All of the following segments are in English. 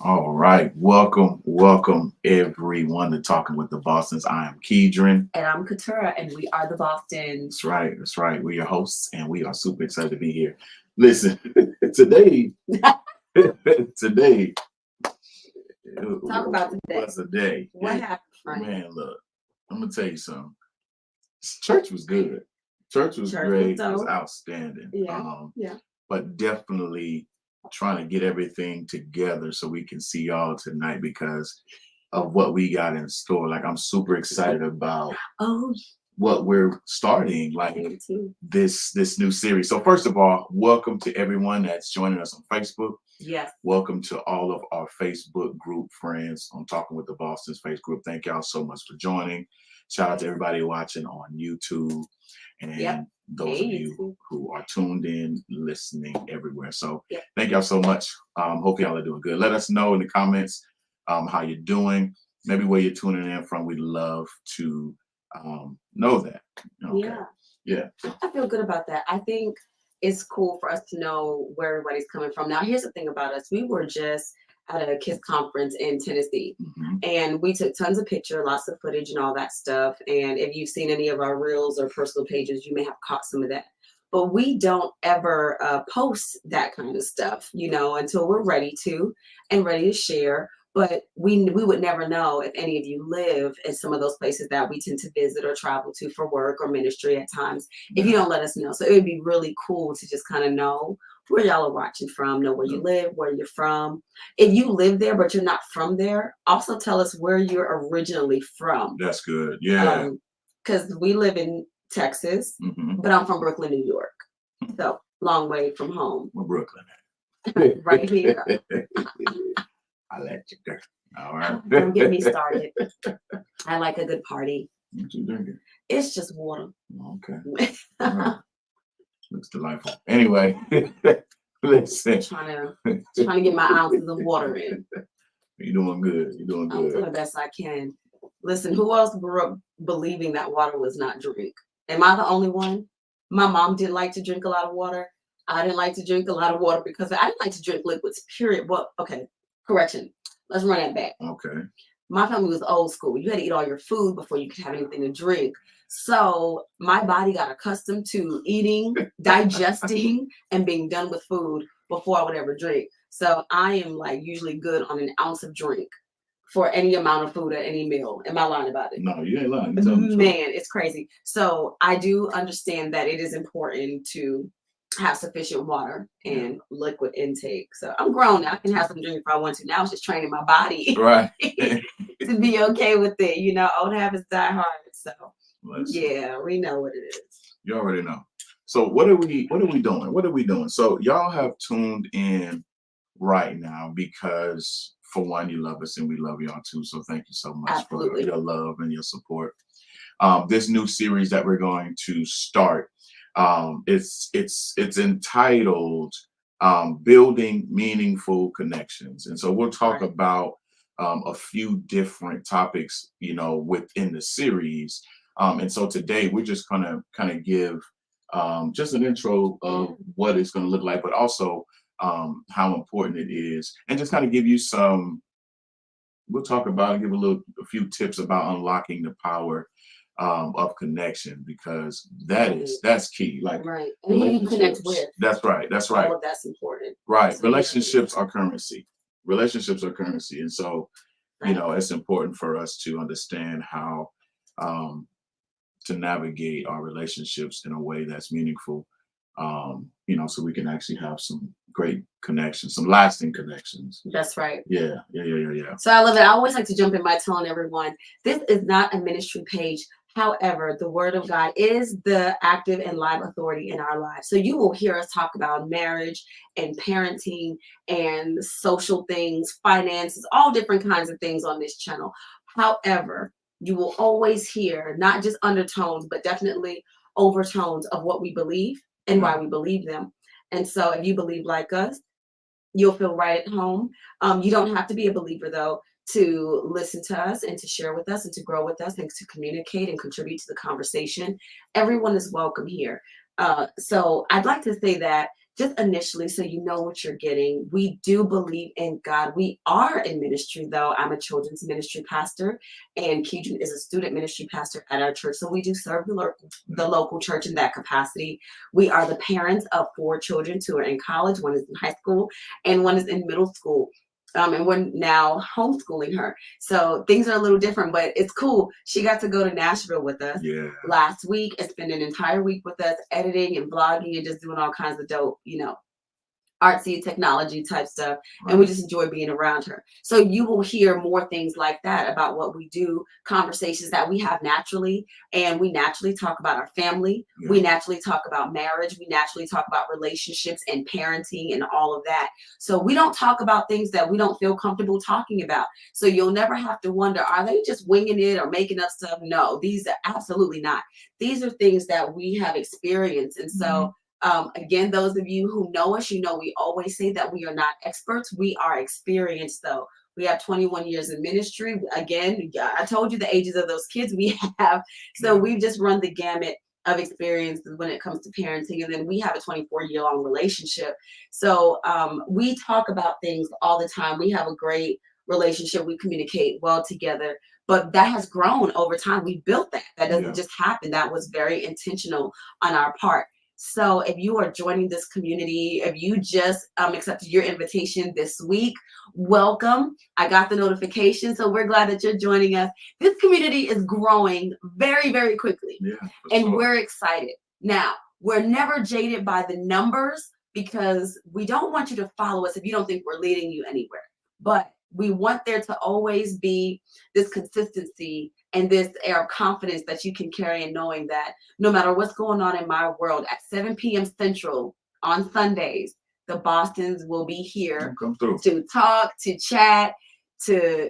All right. Welcome everyone to Talking with the Bostons. I am Keedren. And I'm Katura, and we are the Boston. That's right. That's right. We're your hosts, and we are super excited to be here. Listen, today, today Talk about today. was a day. What happened, Frank? Man, look, I'm gonna tell you something. Church was good. Church was great. It was outstanding. Yeah. But definitely trying to get everything together so we can see y'all tonight because of what we got in store. Like I'm super excited about what we're starting, like this new series. So first of all, welcome to everyone that's joining us on Facebook. Yes. Welcome to all of our Facebook group friends on Talking with the Boston's Facebook group. Thank y'all so much for joining. Shout out to everybody watching on YouTube and those of you who are tuned in, listening everywhere. So thank y'all so much. Hope y'all are doing good. Let us know in the comments how you're doing, maybe where you're tuning in from. We'd love to know that. Okay. Yeah. I feel good about that. I think it's cool for us to know where everybody's coming from. Now, here's the thing about us. We were just at a KISS conference in Tennessee, and we took tons of pictures, lots of footage and all that stuff. And if you've seen any of our reels or personal pages, you may have caught some of that. But we don't ever post that kind of stuff, until we're ready to and ready to share. But we would never know if any of you live in some of those places that we tend to visit or travel to for work or ministry at times, if you don't let us know. So it would be really cool to just kind of know where y'all are watching from, know where you live, where you're from. If you live there, but you're not from there, also tell us where you're originally from. That's good. Yeah. Because we live in Texas, but I'm from Brooklyn, New York. So long way from home. We're Brooklyn at? Right here. I let you go. All right. Don't get me started. I like a good party. What you drinking? It's just water. Okay. Right. Looks delightful. Anyway, listen. Trying to get my ounces of water in. You're doing good. You're doing good. I'm doing the best I can. Listen, who else grew up believing that water was not drink? Am I the only one? My mom didn't like to drink a lot of water. I didn't like to drink a lot of water because I didn't like to drink liquids, period. Well, okay, correction. Let's run that back. Okay. My family was old school. You had to eat all your food before you could have anything to drink. So my body got accustomed to eating, digesting, and being done with food before I would ever drink. So I am like usually good on an ounce of drink for any amount of food at any meal. Am I lying about it? No, you ain't lying. Man, it's crazy. So I do understand that it is important to have sufficient water and liquid intake. So I'm grown now. I can have some drink if I want to. Now it's just training my body right to be okay with it. Old habits die hard. So yeah, we know what it is. You already know. So what are we doing? What are we doing? So y'all have tuned in right now because for one, you love us and we love y'all too. So thank you so much for your love and your support. This new series that we're going to start, it's entitled Building Meaningful Connections. And so we'll talk about a few different topics, within the series. And so today we're just gonna kind of give just an intro of what it's going to look like, but also how important it is, and just kind of give you we'll talk about and give a few tips about unlocking the power of connection, because that's key. Like, right, and who you connect with. That's right. All of that's important. Right. So relationships are currency. And so it's important for us to understand how to navigate our relationships in a way that's meaningful, so we can actually have some great connections, some lasting connections. That's right. Yeah. So I love it. I always like to jump in by telling everyone this is not a ministry page. However, the Word of God is the active and live authority in our lives. So you will hear us talk about marriage and parenting and social things, finances, all different kinds of things on this channel. However, you will always hear not just undertones, but definitely overtones of what we believe and why we believe them. And so if you believe like us, you'll feel right at home. You don't have to be a believer, though, to listen to us and to share with us and to grow with us and to communicate and contribute to the conversation. Everyone is welcome here. So I'd like to say that just initially, so you know what you're getting, we do believe in God. We are in ministry, though. I'm a children's ministry pastor, and Keedren is a student ministry pastor at our church. So we do serve the local church in that capacity. We are the parents of 4 children. 2 are in college, 1 is in high school, and 1 is in middle school. And we're now homeschooling her. So things are a little different, but it's cool. She got to go to Nashville with us last week and spend an entire week with us editing and blogging and just doing all kinds of dope, artsy technology type stuff. And we just enjoy being around her. So you will hear more things like that about what we do, conversations that we have naturally. And we naturally talk about our family. We naturally talk about marriage. We naturally talk about relationships and parenting and all of that. So we don't talk about things that we don't feel comfortable talking about. So you'll never have to wonder, are they just winging it or making up stuff? No, these are absolutely not. These are things that we have experienced. And so again, those of you who know us, we always say that we are not experts. We are experienced, though. We have 21 years in ministry. Again, I told you the ages of those kids we have. So we've just run the gamut of experiences when it comes to parenting. And then we have a 24-year-long relationship. So we talk about things all the time. We have a great relationship. We communicate well together. But that has grown over time. We built that. That doesn't just happen. That was very intentional on our part. So if you are joining this community, if you just accepted your invitation this week, welcome. I got the notification, so we're glad that you're joining us. This community is growing very, very quickly, and we're excited. Now, we're never jaded by the numbers because we don't want you to follow us if you don't think we're leading you anywhere. But we want there to always be this consistency and this air of confidence that you can carry in knowing that no matter what's going on in my world, at 7 p.m. Central on Sundays, the Bostons will be here to talk, to chat, to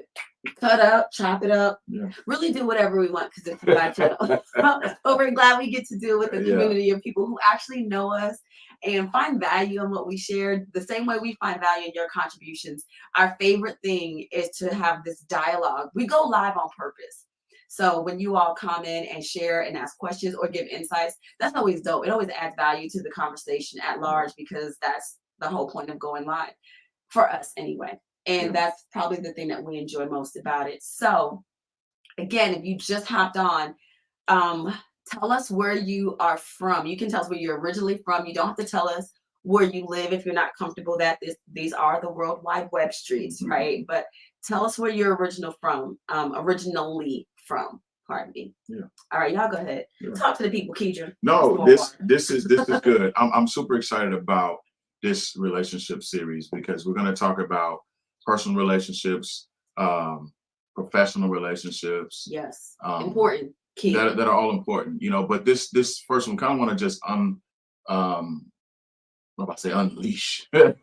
cut up, chop it up, really do whatever we want because it's a live channel. But we're glad we get to do it with a community of people who actually know us and find value in what we share the same way we find value in your contributions. Our favorite thing is to have this dialogue. We go live on purpose. So when you all comment and share and ask questions or give insights, that's always dope. It always adds value to the conversation at large because that's the whole point of going live for us anyway. And that's probably the thing that we enjoy most about it. So again, if you just hopped on, tell us where you are from. You can tell us where you're originally from. You don't have to tell us where you live if you're not comfortable that these are the World Wide Web streets, right? But tell us where you're originally from, pardon me. All right, y'all go ahead. Talk to the people, Keedren. No, this is good. I'm super excited about this relationship series because we're going to talk about personal relationships, professional relationships. Yes, important. Key. That are all important, but this first one kind of want to just unleash. but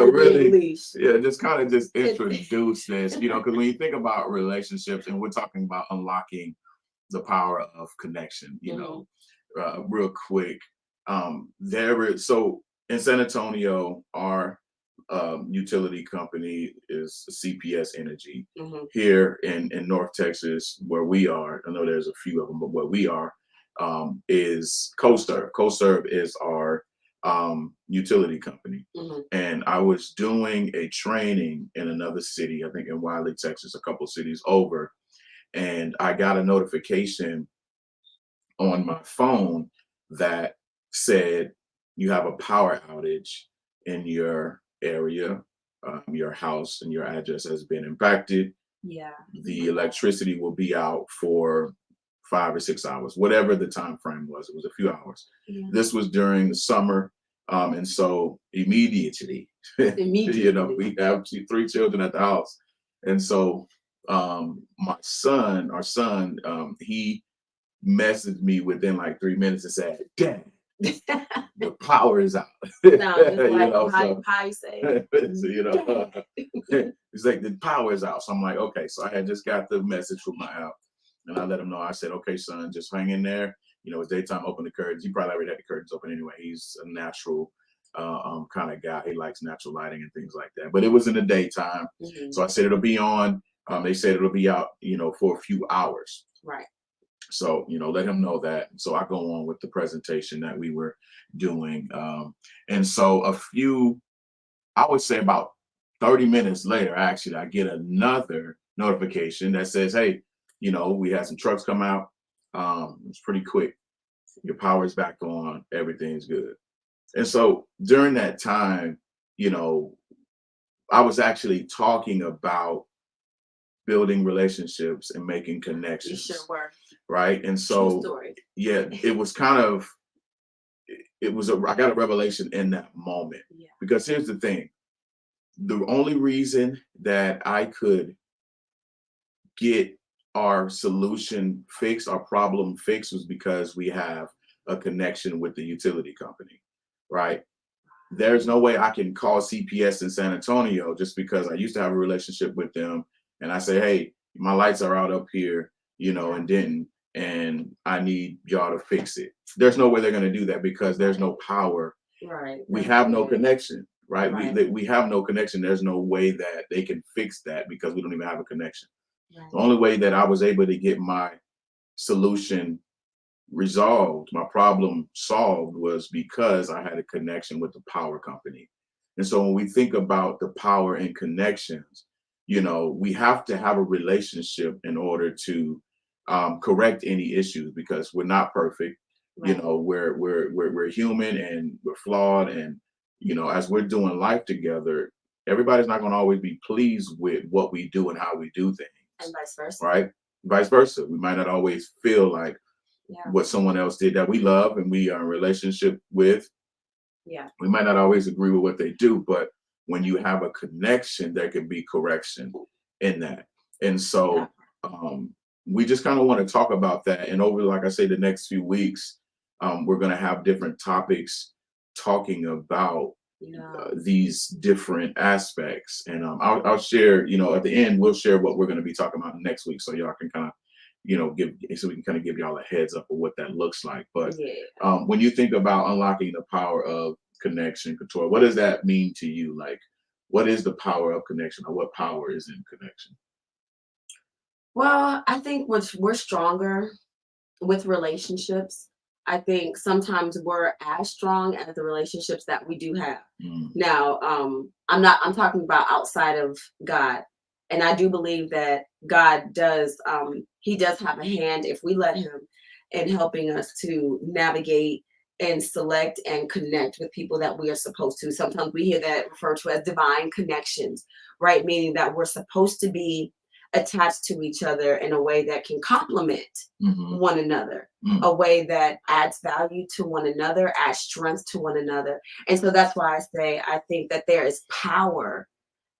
really, just kind of just introduce this, because when you think about relationships, and we're talking about unlocking the power of connection, real quick, so in San Antonio, our utility company is CPS Energy. Here in North Texas, where we are, I know there's a few of them, but where we are is CoServe. CoServe is our utility company. And I was doing a training in another city, I think in Wiley, Texas, a couple cities over, and I got a notification on my phone that said you have a power outage in your area, your house and your address has been impacted. The electricity will be out for 5 or 6 hours, whatever the time frame was. It was a few hours. This was during the summer, and so immediately, we have 3 children at the house, and so our son, he messaged me within like 3 minutes and said, "Dad, the power is out." How you say? He's like, the power is out. So I'm like, okay. So I had just got the message from my app, and I let him know. I said, okay, son, just hang in there. It's daytime. Open the curtains. He probably already had the curtains open anyway. He's a natural kind of guy. He likes natural lighting and things like that. But it was in the daytime, so I said it'll be on. They said it'll be out, for a few hours. Right. So, let him know that. So I go on with the presentation that we were doing. And so I would say about 30 minutes later, actually, I get another notification that says, hey, we had some trucks come out. It's pretty quick. Your power's back on. Everything's good. And so during that time, I was actually talking about building relationships and making You connections. sure were. Right. And True so, story. yeah, it was I got a revelation in that moment. Yeah. Because here's the thing. The only reason that I could get our solution fixed, our problem fixed, was because we have a connection with the utility company, right? There's no way I can call CPS in San Antonio just because I used to have a relationship with them, and I say, hey, my lights are out up here, in Denton, and I need y'all to fix it. There's no way they're going to do that because there's no power. Right. We have no connection, right? Right. We have no connection. There's no way that they can fix that because we don't even have a connection. Right. The only way that I was able to get my solution resolved, my problem solved, was because I had a connection with the power company. And so when we think about the power and connections, we have to have a relationship in order to correct any issues, because we're not perfect. Right. We're human and we're flawed, and as we're doing life together, everybody's not going to always be pleased with what we do and how we do things, And vice versa. right? Vice versa. We might not always feel like Yeah. what someone else did that we love and we are in relationship with. Yeah. We might not always agree with what they do, but when you have a connection, there can be correction in that. And so we just kind of want to talk about that. And over, like I say, the next few weeks, we're going to have different topics talking about these different aspects. And I'll share, at the end, we'll share what we're going to be talking about next week, so y'all can kind of so we can kind of give y'all a heads up of what that looks like. But when you think about unlocking the power of connection, Couture, what does that mean to you? Like, what is the power of connection, or what power is in connection? Well, I think we're stronger with relationships. I think sometimes we're as strong as the relationships that we do have. Now, I'm talking about outside of God. And I do believe that God does, he does have a hand, if we let him, in helping us to navigate and select and connect with people that we are supposed to. Sometimes we hear that referred to as divine connections, right? Meaning that we're supposed to be attached to each other in a way that can complement one another, a way that adds value to one another, adds strength to one another. And so that's why I say I think that there is power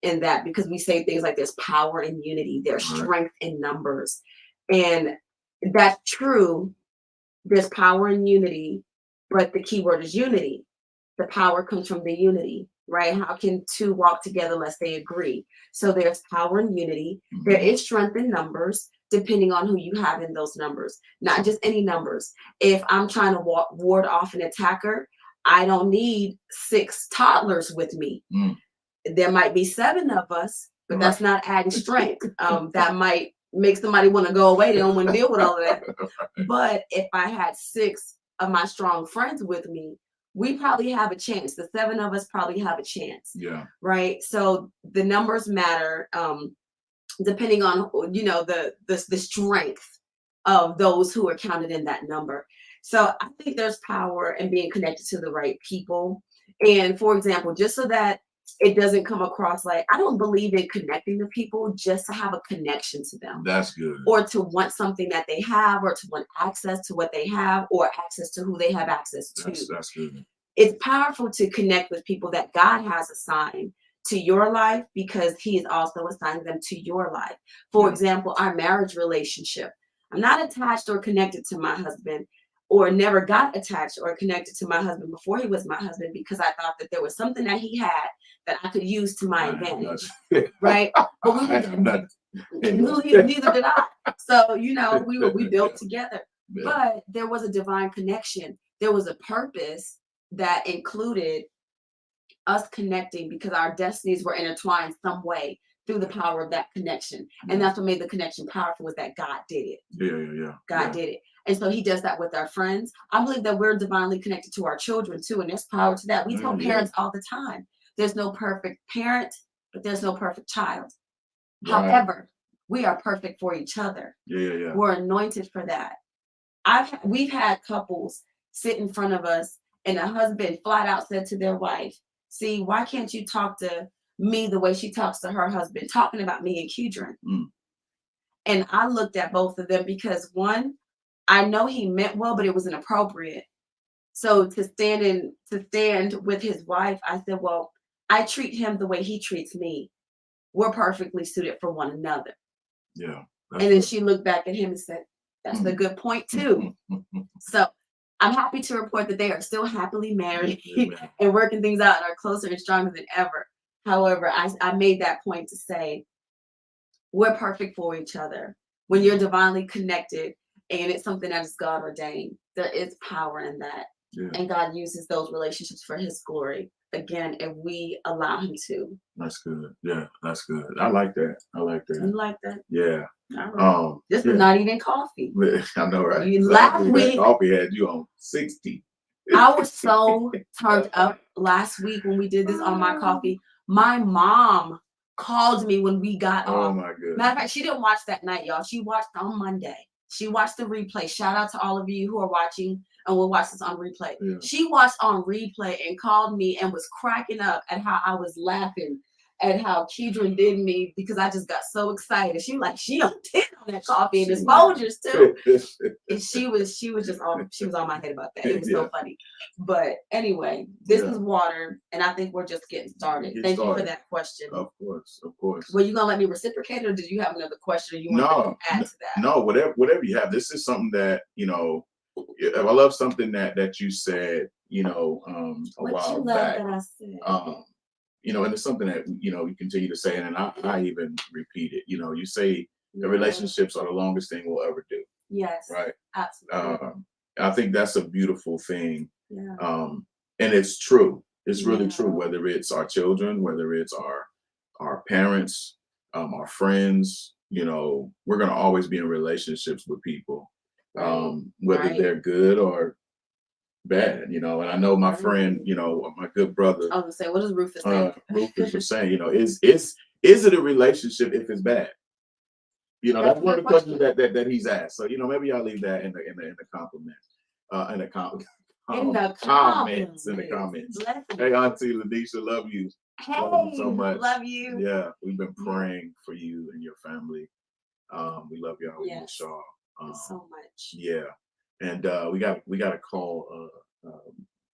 in that, because we say things like there's power in unity, there's strength in numbers. And that's true. There's power in unity, but the key word is unity. The power comes from the unity, right? How can two walk together unless they agree? So there's power in unity. There is strength in numbers, depending on who you have in those numbers, not just any numbers. If I'm trying to ward off an attacker, I don't need 6 toddlers with me. There might be 7 of us, but that's not adding strength. That might make somebody want to go away. They don't want to deal with all of that. But if I had 6 of my strong friends with me, we probably have a chance. The 7 of us probably have a chance. Yeah. Right. So the numbers matter, depending on the strength of those who are counted in that number. So I think there's power in being connected to the right people. And for example, just so that it doesn't come across like, I don't believe in connecting to people just to have a connection to them. That's good. Or to want something that they have, or to want access to what they have, or access to who they have access to. That's good. It's powerful to connect with people that God has assigned to your life, because he is also assigning them to your life. For example, our marriage relationship. I'm not attached or connected to my husband, or never got attached or connected to my husband before he was my husband, because I thought that there was something that he had that I could use to my advantage, right? But we neither did I. So, we built together. Yeah. But there was a divine connection. There was a purpose that included us connecting, because our destinies were intertwined some way through the power of that connection. And that's what made the connection powerful, was that God did it. Yeah. God did it. And so he does that with our friends. I believe that we're divinely connected to our children too. And there's power to that. We tell parents all the time, there's no perfect parent, but there's no perfect child. Right. However, we are perfect for each other. Yeah. We're anointed for that. We've had couples sit in front of us and a husband flat out said to their wife, see, why can't you talk to me the way she talks to her husband, talking about me and Keedren? And I looked at both of them because, one, I know he meant well, but it was inappropriate. So to stand with his wife, I said, well, I treat him the way he treats me. We're perfectly suited for one another. Yeah. And then she looked back at him and said, that's a good point too. So I'm happy to report that they are still happily married and working things out and are closer and stronger than ever. However, I made that point to say, we're perfect for each other. When you're divinely connected and it's something that is God ordained, there is power in that. Yeah. And God uses those relationships for his glory. Again, if we allow him to. That's good. Yeah, that's good. I like that. You like that? Yeah. Right. This is not even coffee. I know, right? Last week, coffee had you on 60. I was so turned up last week when we did this on my coffee. My mom called me when we got off. Oh my goodness. Matter of fact, she didn't watch that night, y'all. She watched on Monday. She watched the replay. Shout out to all of you who are watching and will watch this on replay. Yeah. She watched on replay and called me and was cracking up at how I was laughing at how Keedren did me because I just got so excited. She was like, she on 10 on that coffee and it's Folgers too. And she was just on my head about that. It was so funny. But anyway, this is water, and I think we're just getting started. Thank you for that question. Of course. Were you gonna let me reciprocate, or did you have another question you want to add to that? No, whatever you have. This is something that, I love something that you said, a while back. That I said? And it's something that, you continue to say, and I even repeat it. You say the relationships are the longest thing we'll ever do. Yes. Right. Absolutely. I think that's a beautiful thing. Yeah. And it's true. It's really true, whether it's our children, whether it's our parents, our friends, we're going to always be in relationships with people, whether they're good or bad, and I know my friend, my good brother. I was gonna say, what does Rufus say? Rufus was saying, is it a relationship if it's bad? That's one of the questions that he's asked. So maybe I'll leave that in the comments. In the comments. Hey, Auntie Ladisha, love you. Hey, love you so much. Love you. Yeah, we've been praying for you and your family. We love y'all. We miss y'all. So much. Yeah. And we got to call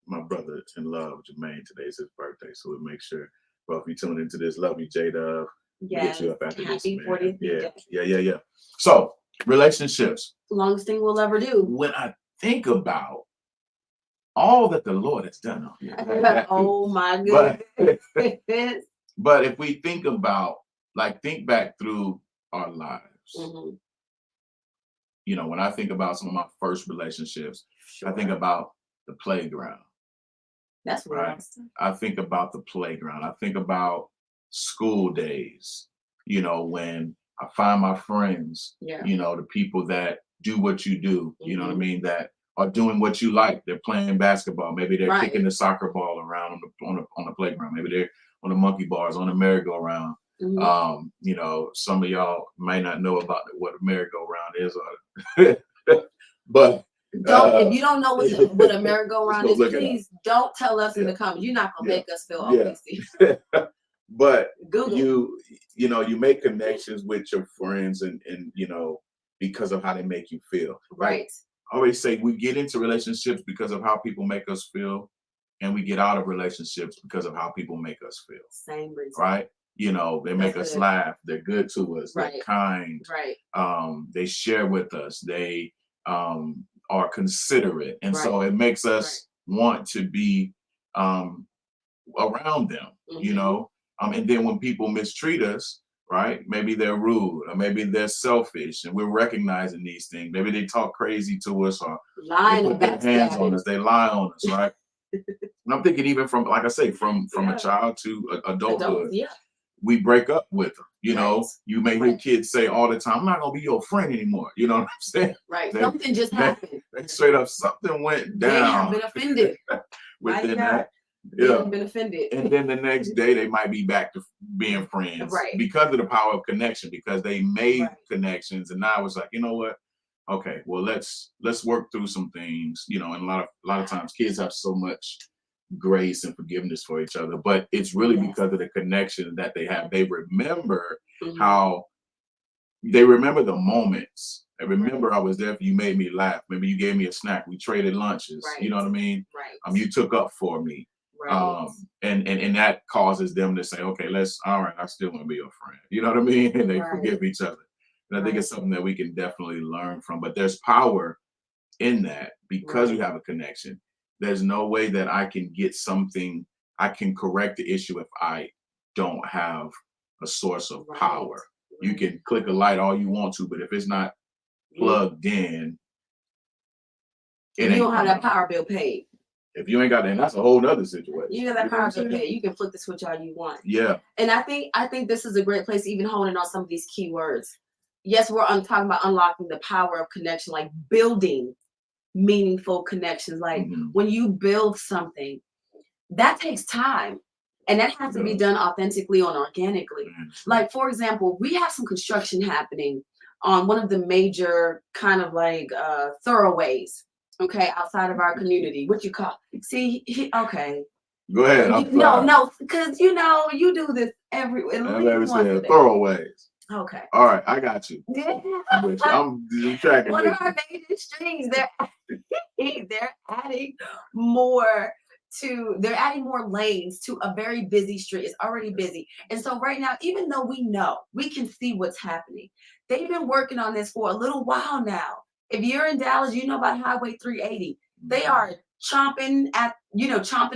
my brother in love, Jermaine. Today's his birthday, so we'll make sure. Well, if you tune into this, love you, J-Dub. Yes. Get you up after Happy this, 40th man. Yeah. So relationships. Longest thing we'll ever do. When I think about all that the Lord has done on here. Oh my goodness. But if we think about, think back through our lives. Mm-hmm. When I think about some of my first relationships, I think about the playground. That's right. I think about the playground. I think about school days, when I find my friends, the people that do what you do, you know what I mean, that are doing what you like. They're playing basketball. Maybe they're kicking the soccer ball around on the playground. Maybe they're on the monkey bars, on the merry-go-round. Mm-hmm. Some of y'all may not know about what a merry-go-round is, but if you don't know what a merry-go-round is, please don't tell us in the comments. You're not gonna make us feel uneasy. But Google. You make connections with your friends and because of how they make you feel. Right. I always say we get into relationships because of how people make us feel, and we get out of relationships because of how people make us feel. Same reason. Right. They make us laugh. They're good to us. Right. They're kind. Right. They share with us. They are considerate, and so it makes us want to be around them. Mm-hmm. And then when people mistreat us, right? Maybe they're rude, or maybe they're selfish, and we're recognizing these things. Maybe they talk crazy to us, or they put their hands on us. They lie on us, right? And I'm thinking even from, like I say, from a child to adulthood. we break up with them. You know, Right. you may hear kids say all the time, I'm not gonna be your friend anymore. You know what I'm saying? Right. Something just happened. They straight up, something went down. They have been offended. Within that. They have been offended. And then the next day they might be back to being friends. Right. Because of the power of connection, because they made connections. And now it's like, you know what? Okay, well let's work through some things, you know, and a lot of times kids have so much grace and forgiveness for each other, but it's really because of the connection that they have. They remember how they remember the moments. I remember I was there for you, made me laugh. Maybe you gave me a snack. We traded lunches. You know what I mean? Right. You took up for me. Right. And that causes them to say, okay, all right, I still want to be your friend. You know what I mean? And they forgive each other. And I think it's something that we can definitely learn from. But there's power in that because we have a connection. There's no way that I can get something, I can correct the issue if I don't have a source of power. You can click a light all you want to, but if it's not plugged in, you don't have that power bill paid. If you ain't got that, that's a whole nother situation. You know that power bill paid. You can flip the switch all you want. Yeah. And I think this is a great place to even hone in on some of these key words. Yes, we're talking about unlocking the power of connection, like building meaningful connections. Like when you build something, that takes time. And that has to be done authentically and organically. Like, for example, we have some construction happening on one of the major kind of like thoroughways, okay, outside of our community. What you call, okay. Go ahead. No, because you know, you do this at least once a day. Thoroughways. Okay. All right, I got you. I'm tracking. One of our major streets, they're adding more lanes to a very busy street. It's already busy. And so right now, even though we can see what's happening, they've been working on this for a little while now. If you're in Dallas, you know about Highway 380. They are chomping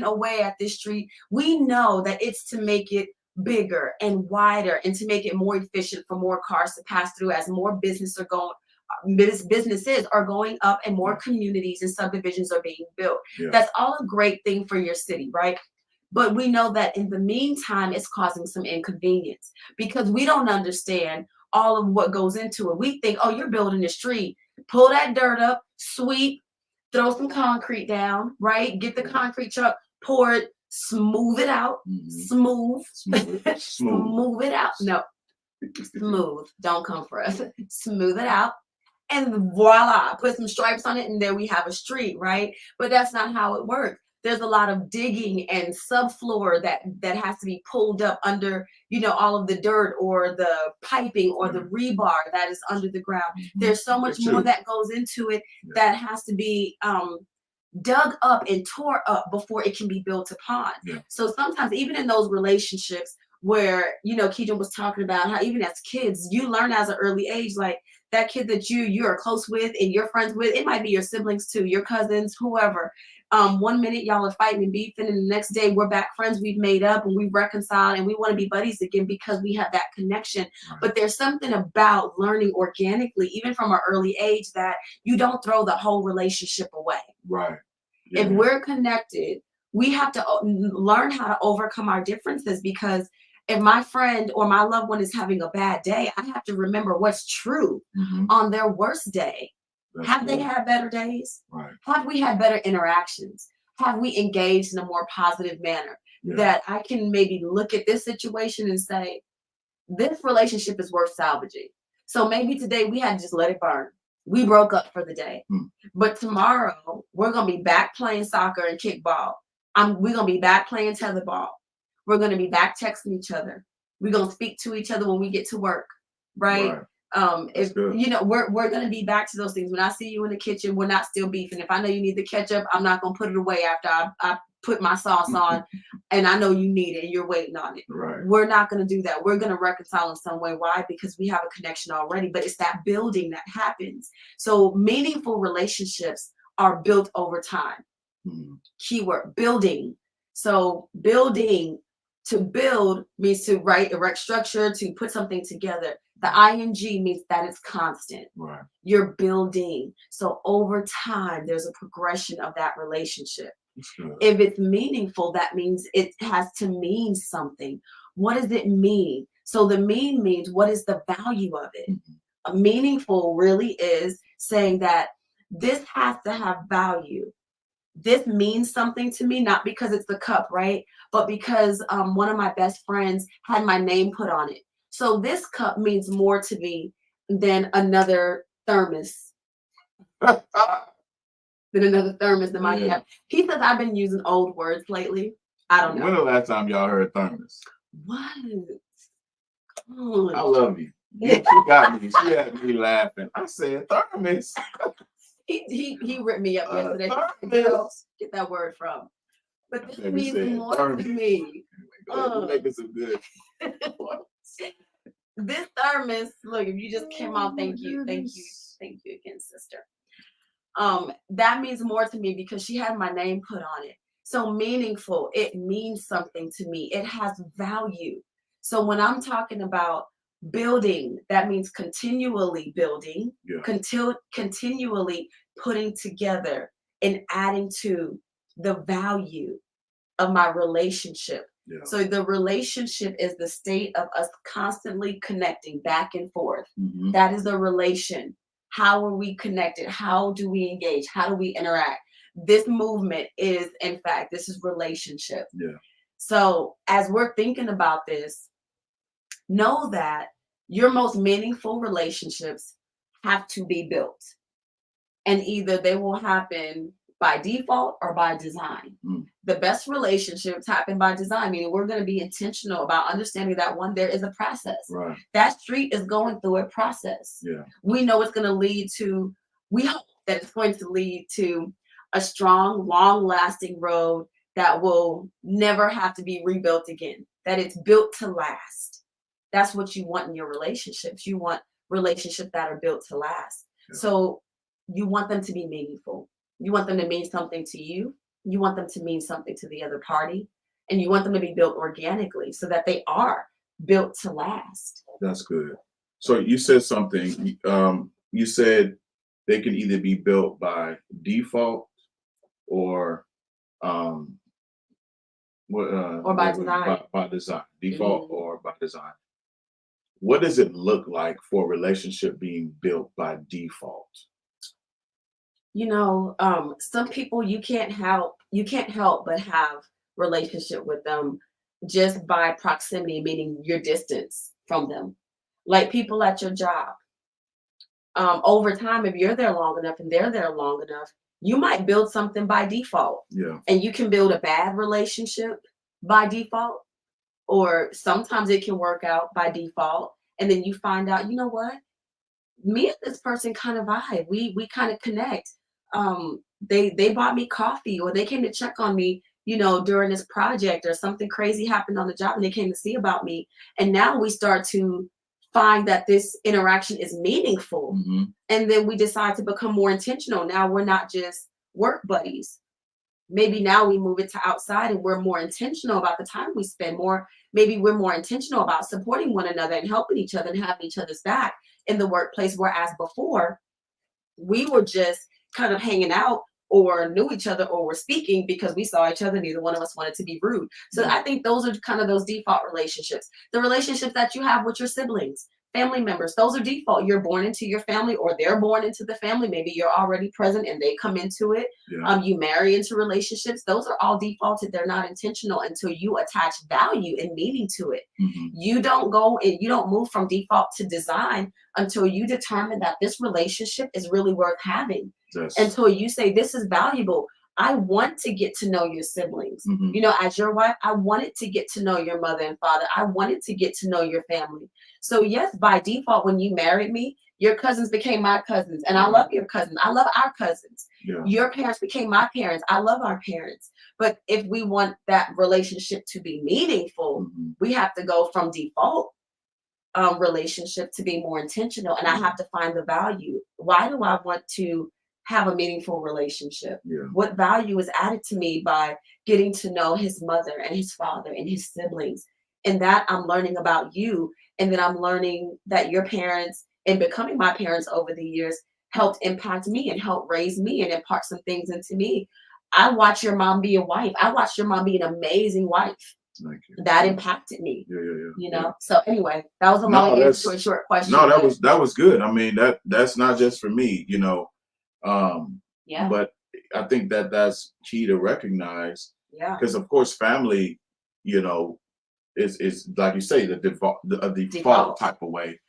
away at this street. We know that it's to make it bigger and wider and to make it more efficient for more cars to pass through as more businesses are going up and more communities and subdivisions are being built. That's all a great thing for your city, right? But we know that in the meantime, it's causing some inconvenience because we don't understand all of what goes into it. We think, oh, you're building a street, pull that dirt up, sweep, throw some concrete down, right? Get the concrete truck, pour it, smooth it out, smooth it out. No, smooth, don't come for us. Smooth it out. And voila, put some stripes on it, and there we have a street, right? But that's not how it works. There's a lot of digging and subfloor that has to be pulled up under, all of the dirt or the piping or the rebar that is under the ground. There's so much more that goes into it that has to be dug up and tore up before it can be built upon. So sometimes even in those relationships where, Keedren was talking about how even as kids, you learn as an early age, like that kid that you're close with and you're friends with, it might be your siblings too, your cousins, whoever. 1 minute y'all are fighting and beefing, and the next day we're back friends, we've made up and we've reconciled and we want to be buddies again because we have that connection. But there's something about learning organically, even from an early age, that you don't throw the whole relationship away. Right. If we're connected, we have to learn how to overcome our differences, because if my friend or my loved one is having a bad day, I have to remember what's true on their worst day. Have they had better days? Right. Have we had better interactions? Have we engaged in a more positive manner that I can maybe look at this situation and say, this relationship is worth salvaging. So maybe today we had to just let it burn. We broke up for the day. But tomorrow we're going to be back playing soccer and kickball. We're going to be back playing tetherball. We're going to be back texting each other. We're going to speak to each other when we get to work, right? We're going to be back to those things. When I see you in the kitchen, we're not still beefing. If I know you need the ketchup, I'm not going to put it away after I put my sauce on and I know you need it and you're waiting on it. Right. We're not going to do that. We're going to reconcile in some way. Why? Because we have a connection already, but it's that building that happens. So meaningful relationships are built over time. Keyword, building. So building, to build means to erect structure, to put something together. The ing means that it's constant. Right. You're building. So over time, there's a progression of that relationship. If it's meaningful, that means it has to mean something. What does it mean? So the means what is the value of it? Meaningful really is saying that this has to have value. This means something to me, not because it's the cup, right? But because one of my best friends had my name put on it. So this cup means more to me than another thermos. Than another thermos that might have. He says I've been using old words lately. I don't know. When the last time y'all heard thermos? What? I love you. She got me. She had me laughing. I said thermos. He ripped me up yesterday. Get that word from. But this means more to me. You're making some good. This thermos, look, if you just came out, thank you again, sister. That means more to me because she had my name put on it. So meaningful, it means something to me. It has value. So when I'm talking about building, that means continually building, continually putting together and adding to the value of my relationship. So the relationship is the state of us constantly connecting back and forth. That is a relation. How are we connected? How do we engage? How do we interact? This movement is, in fact, this is relationship. So as we're thinking about this, know that your most meaningful relationships have to be built. And either they will happen by default or by design. The best relationships happen by design, meaning we're going to be intentional about understanding that there is a process. That street is going through a process. We know it's going to lead to, we hope that it's going to lead to a strong, long-lasting road that will never have to be rebuilt again, that it's built to last. That's what you want in your relationships. You want relationships that are built to last. So you want them to be meaningful. You want them to mean something to you. You want them to mean something to the other party. And you want them to be built organically so that they are built to last. That's good. So you said something. You said they can either be built by default or by design. By design. Default or by design. What does it look like for a relationship being built by default? Some people you can't help but have relationship with them just by proximity, meaning your distance from them. Like people at your job. Over time, if you're there long enough and they're there long enough, you might build something by default. And you can build a bad relationship by default, or sometimes it can work out by default. And then you find out, you know what? Me and this person kind of vibe. We kind of connect. They bought me coffee, or they came to check on me, during this project, or something crazy happened on the job and they came to see about me. And now we start to find that this interaction is meaningful. And then we decide to become more intentional. Now we're not just work buddies. Maybe now we move it to outside and we're more intentional about the time we spend more. Maybe we're more intentional about supporting one another and helping each other and having each other's back in the workplace. Whereas before we were just kind of hanging out or knew each other or were speaking because we saw each other. Neither one of us wanted to be rude. So I think those are kind of those default relationships. The relationships that you have with your siblings, family members, those are default. You're born into your family or they're born into the family. Maybe you're already present and they come into it. You marry into relationships. Those are all defaulted. They're not intentional until you attach value and meaning to it. You don't go and you don't move from default to design until you determine that this relationship is really worth having. Until you say, this is valuable. I want to get to know your siblings. As your wife, I wanted to get to know your mother and father. I wanted to get to know your family. So yes, by default, when you married me, your cousins became my cousins. And I love your cousins. I love our cousins. Your parents became my parents. I love our parents. But if we want that relationship to be meaningful, we have to go from default relationship to be more intentional. And I have to find the value. Why do I want to have a meaningful relationship? What value is added to me by getting to know his mother and his father and his siblings? And that I'm learning about you. And then I'm learning that your parents and becoming my parents over the years helped impact me and helped raise me and impart some things into me. I watched your mom be a wife. I watched your mom be an amazing wife. Thank you. That impacted me. Yeah. You know. So anyway, that was a long answer to a short question. No, that was good. I mean, that's not just for me, you know. Yeah. But I think that's key to recognize. Yeah. Because of course, family, you know, is like you say, a default type of way.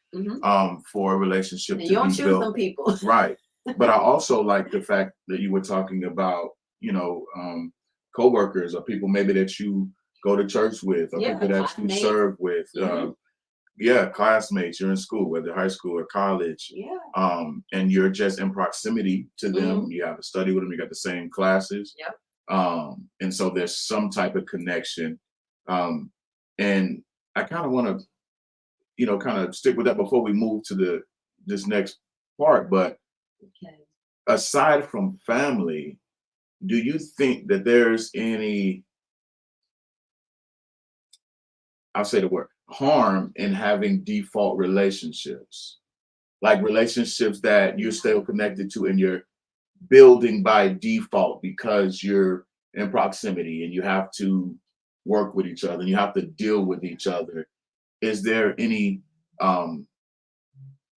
For a relationship to be built. You don't choose them people. Right. But I also like the fact that you were talking about, you know, coworkers or people maybe that you go to church with or people that you serve with. Classmates, you're in school, whether high school or college. Yeah. And you're just in proximity to them. You have to study with them, you got the same classes. Yep. And so there's some type of connection. And I kind of want to, you know, kind of stick with that before we move to this next part. But aside from family, do you think that there's any, I'll say the word, harm in having default relationships? Like relationships that you're still connected to and you're building by default because you're in proximity and you have to work with each other and you have to deal with each other. Is there any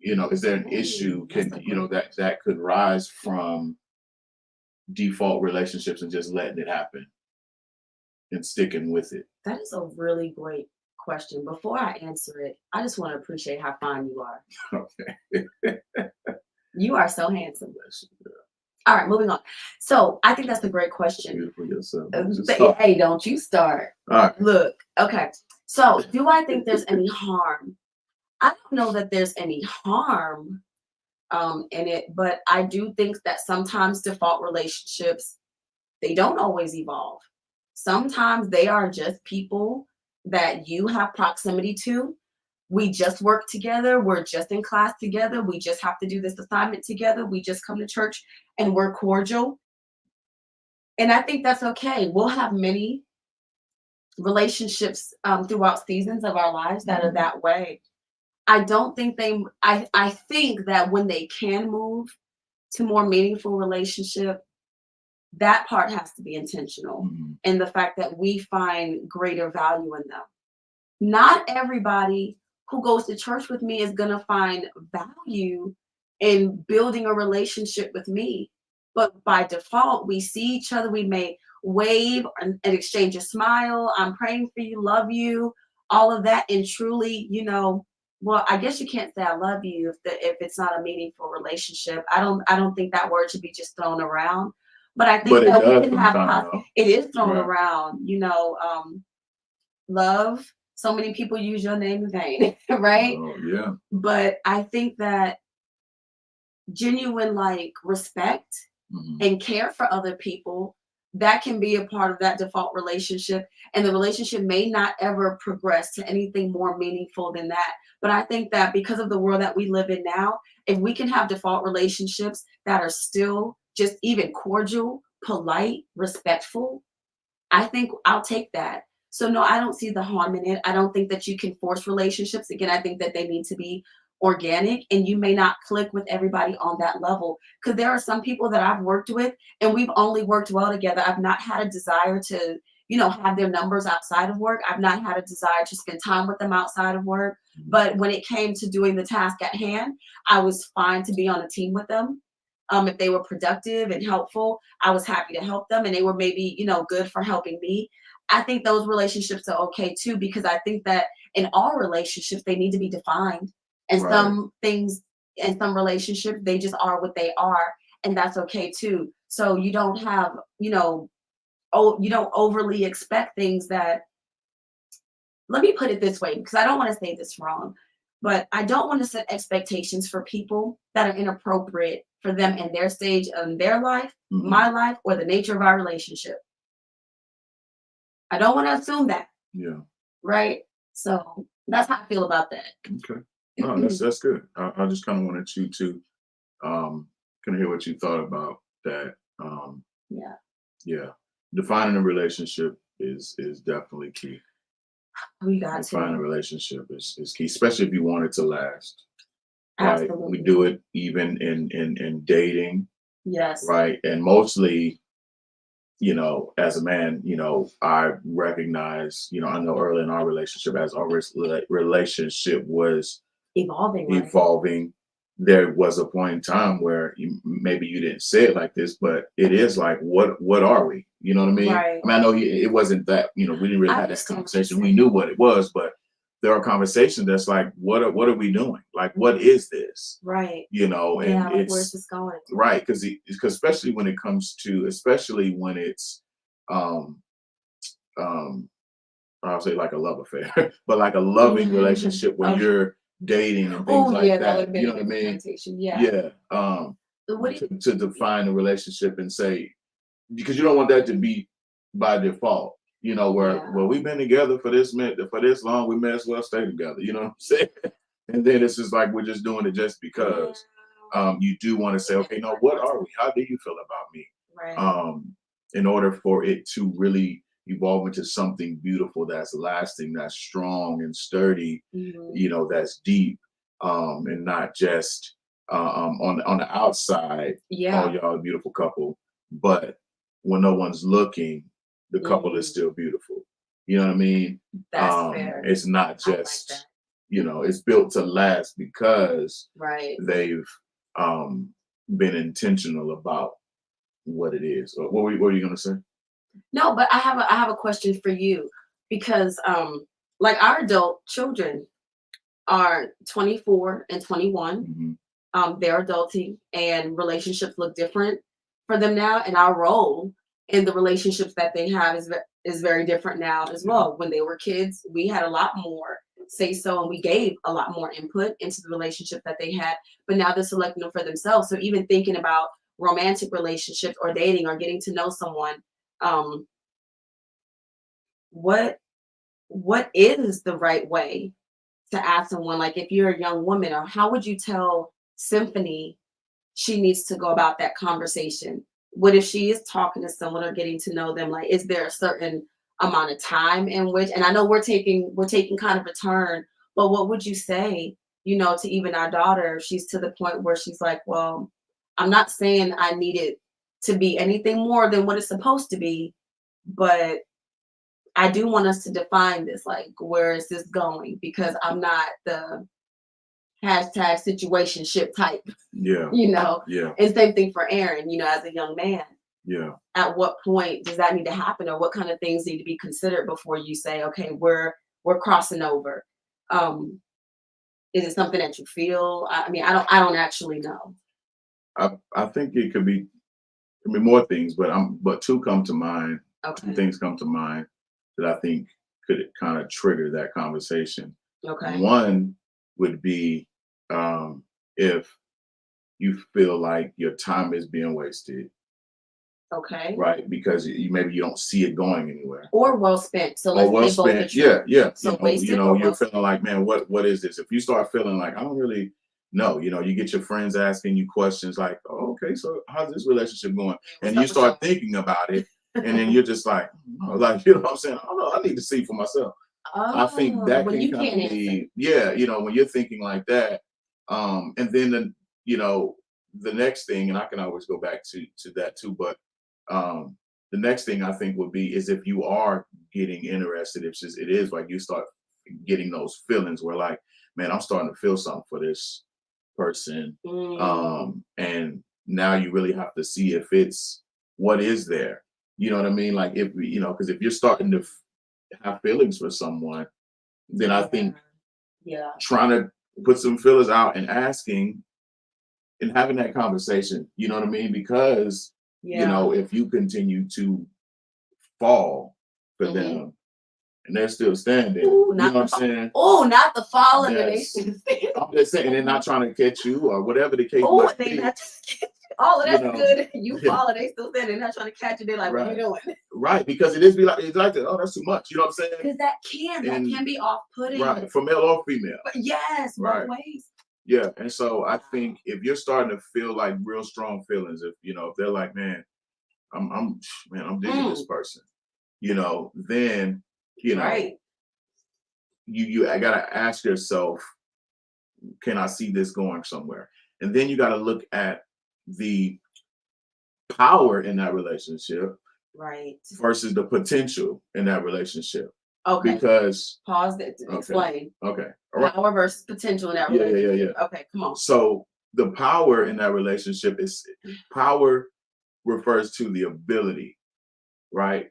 you know, is there an issue that could rise from default relationships and just letting it happen and sticking with it? That is a really great question. Before I answer it, I just want to appreciate how fine you are. Okay. You are so handsome. All right, moving on. So I think that's a great question. Beautiful yourself. Hey, don't you start. All right. Look, okay. So do I think there's any harm? I don't know that there's any harm in it, but I do think that sometimes default relationships, they don't always evolve. Sometimes they are just people that you have proximity to. We just work together. We're just in class together. We just have to do this assignment together. We just come to church and we're cordial. And I think that's okay. We'll have many relationships throughout seasons of our lives that are that way. I don't think I think that when they can move to more meaningful relationship, that part has to be intentional. And the fact that we find greater value in them. Not everybody who goes to church with me is going to find value in building a relationship with me. But by default, we see each other. We may wave and exchange a smile. I'm praying for you, love you, all of that. And truly, you know, well, I guess you can't say I love you if it's not a meaningful relationship. I don't think that word should be just thrown around. But I think that we can have it is thrown around, you know, love. So many people use your name in vain, right? Oh, yeah. But I think that genuine respect and care for other people, that can be a part of that default relationship. And the relationship may not ever progress to anything more meaningful than that. But I think that because of the world that we live in now, if we can have default relationships that are still just even cordial, polite, respectful, I think I'll take that. So no, I don't see the harm in it. I don't think that you can force relationships. Again, I think that they need to be organic, and you may not click with everybody on that level, because there are some people that I've worked with and we've only worked well together. I've not had a desire to, you know, have their numbers outside of work. I've not had a desire to spend time with them outside of work. But when it came to doing the task at hand, I was fine to be on a team with them. If they were productive and helpful, I was happy to help them, and they were maybe, you know, good for helping me. I think those relationships are okay too, because I think that in all relationships, they need to be defined. And some things in some relationships, they just are what they are, and that's okay too. So you don't have, you know, you don't overly expect things that, let me put it this way, because I don't want to say this wrong, but I don't want to set expectations for people that are inappropriate for them in their stage of their life, my life, or the nature of our relationship. I don't want to assume that. Yeah. Right? So that's how I feel about that. Okay. No, that's good. I just kind of wanted you to kind of hear what you thought about that. Yeah. Defining a relationship is definitely key. We got Defining a relationship is key, especially if you want it to last. Absolutely. Right? We do it even in dating. Yes. Right. And mostly, as a man, I recognize, I know early in our relationship, as our relationship was Evolving, right? evolving, there was a point in time where maybe you didn't say it like this, but it is like, what are we? You know what I mean? Right. I mean, I know it wasn't that, we didn't really have that conversation. We knew what it was, but there are conversations that's like, what are we doing? Like, what is this? Right. And like, it's where's this going? right, because especially when it comes to, especially when it's um I'll say like a love affair, but like a loving relationship when you're dating and things like that. You know what I mean? Yeah. Yeah. To define a relationship and say, because you don't want that to be by default, where well, we've been together for this long, we may as well stay together. You know what I'm saying? And then it's just like we're just doing it just because. You do want to say, okay, no, what are we? How do you feel about me? Right. In order for it to really evolve into something beautiful, that's lasting, that's strong and sturdy, that's deep, and not just on the outside. Oh, y'all a beautiful couple, but when no one's looking, the couple is still beautiful. You know what I mean? That's fair. It's not just, it's built to last because they've been intentional about what it is. What were you going to say? No, but I have a question for you, because like our adult children are 24 and 21. They're adulting, and relationships look different for them now, and our role in the relationships that they have is very different now as well. When they were kids, we had a lot more say so, and we gave a lot more input into the relationship that they had, but now they're selecting them for themselves. So even thinking about romantic relationships or dating or getting to know someone, what is the right way to ask someone? Like, if you're a young woman, or how would you tell Symphony she needs to go about that conversation? What if she is talking to someone or getting to know them? Like, is there a certain amount of time in which, and I know we're taking kind of a turn, but what would you say, to even our daughter, if she's to the point where she's like, well, I'm not saying I need it to be anything more than what it's supposed to be, but I do want us to define this, like, where is this going? Because I'm not the hashtag situationship type. Yeah. Yeah. And same thing for Aaron, as a young man. Yeah. At what point does that need to happen, or what kind of things need to be considered before you say, okay, we're crossing over? Is it something that you feel? I mean, I don't actually know. I think it could be more things, but two come to mind. Okay. Two things come to mind that I think could kind of trigger that conversation. Okay. One would be if you feel like your time is being wasted. Okay. Right, because maybe you don't see it going anywhere. Or well spent. So let's well spent. Yeah. So you're feeling like, man, what is this? If you start feeling like, I don't really know, you get your friends asking you questions like, oh, okay, so how's this relationship going? And you start thinking about it, and then you're just like, oh, like, what I'm saying? Oh, no, I need to see for myself. I think that can kind of be, when you're thinking like that, and then the next thing, and I can always go back to that too, but the next thing I think would be is if you are getting interested, if it is like you start getting those feelings where like, man, I'm starting to feel something for this person, and now you really have to see if it's what is there. You know what I mean? Like, if because if you're starting to have feelings for someone, then I think trying to put some feelers out and asking and having that conversation, you know what I mean? Because if you continue to fall for them and they're still standing, you know what I'm saying? Oh, not the falling. Yes. I'm just saying, they're not trying to catch you or whatever the case might be. All of that's good. You fall and they still standing, they're not trying to catch you. They're like, what are you doing? Right, because it's like that. Oh, that's too much. You know what I'm saying? Because that can be off-putting. Right, for male or female. But yes, both ways. Yeah, and so I think if you're starting to feel like real strong feelings, if they're like, man, I'm digging this person, then you gotta ask yourself, can I see this going somewhere? And then you gotta look at the power in that relationship, Right. versus the potential in that relationship. Okay. Because pause that. Explain. Okay. All right. Power versus potential in that Yeah. relationship. Okay, come on. So the power in that relationship is power refers to the ability, right?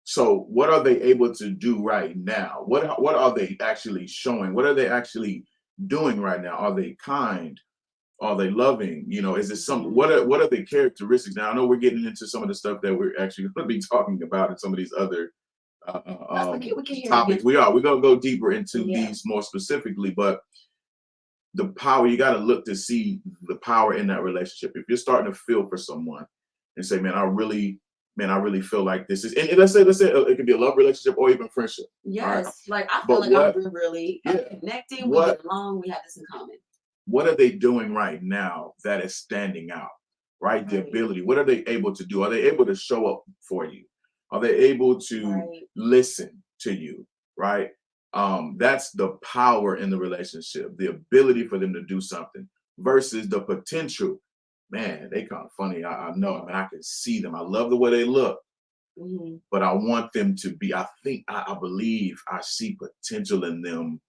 So what are they able to do right now? What are they actually showing? What are they actually doing right now? Are they kind? Are they loving? You know, is it some what are the characteristics? Now I know we're getting into some of the stuff that we're actually going to be talking about in some of these other we can hear topics. you. We're going to go deeper into these more specifically, but the power, you got to look to see the power in that relationship. If you're starting to feel for someone and say, man, I really feel like this is, and let's say it could be a love relationship or even friendship. Yes. Right? Like I feel we're really connecting. We get along. We have this in common. What are they doing right now that is standing out? Right? The ability. What are they able to do? Are they able to show up for you? Are they able to listen to you? Right? That's the power in the relationship, the ability for them to do something versus the potential. Man, they kind of funny. I know. I mean, I can see them. I love the way they look, but I want them to be. I believe I see potential in them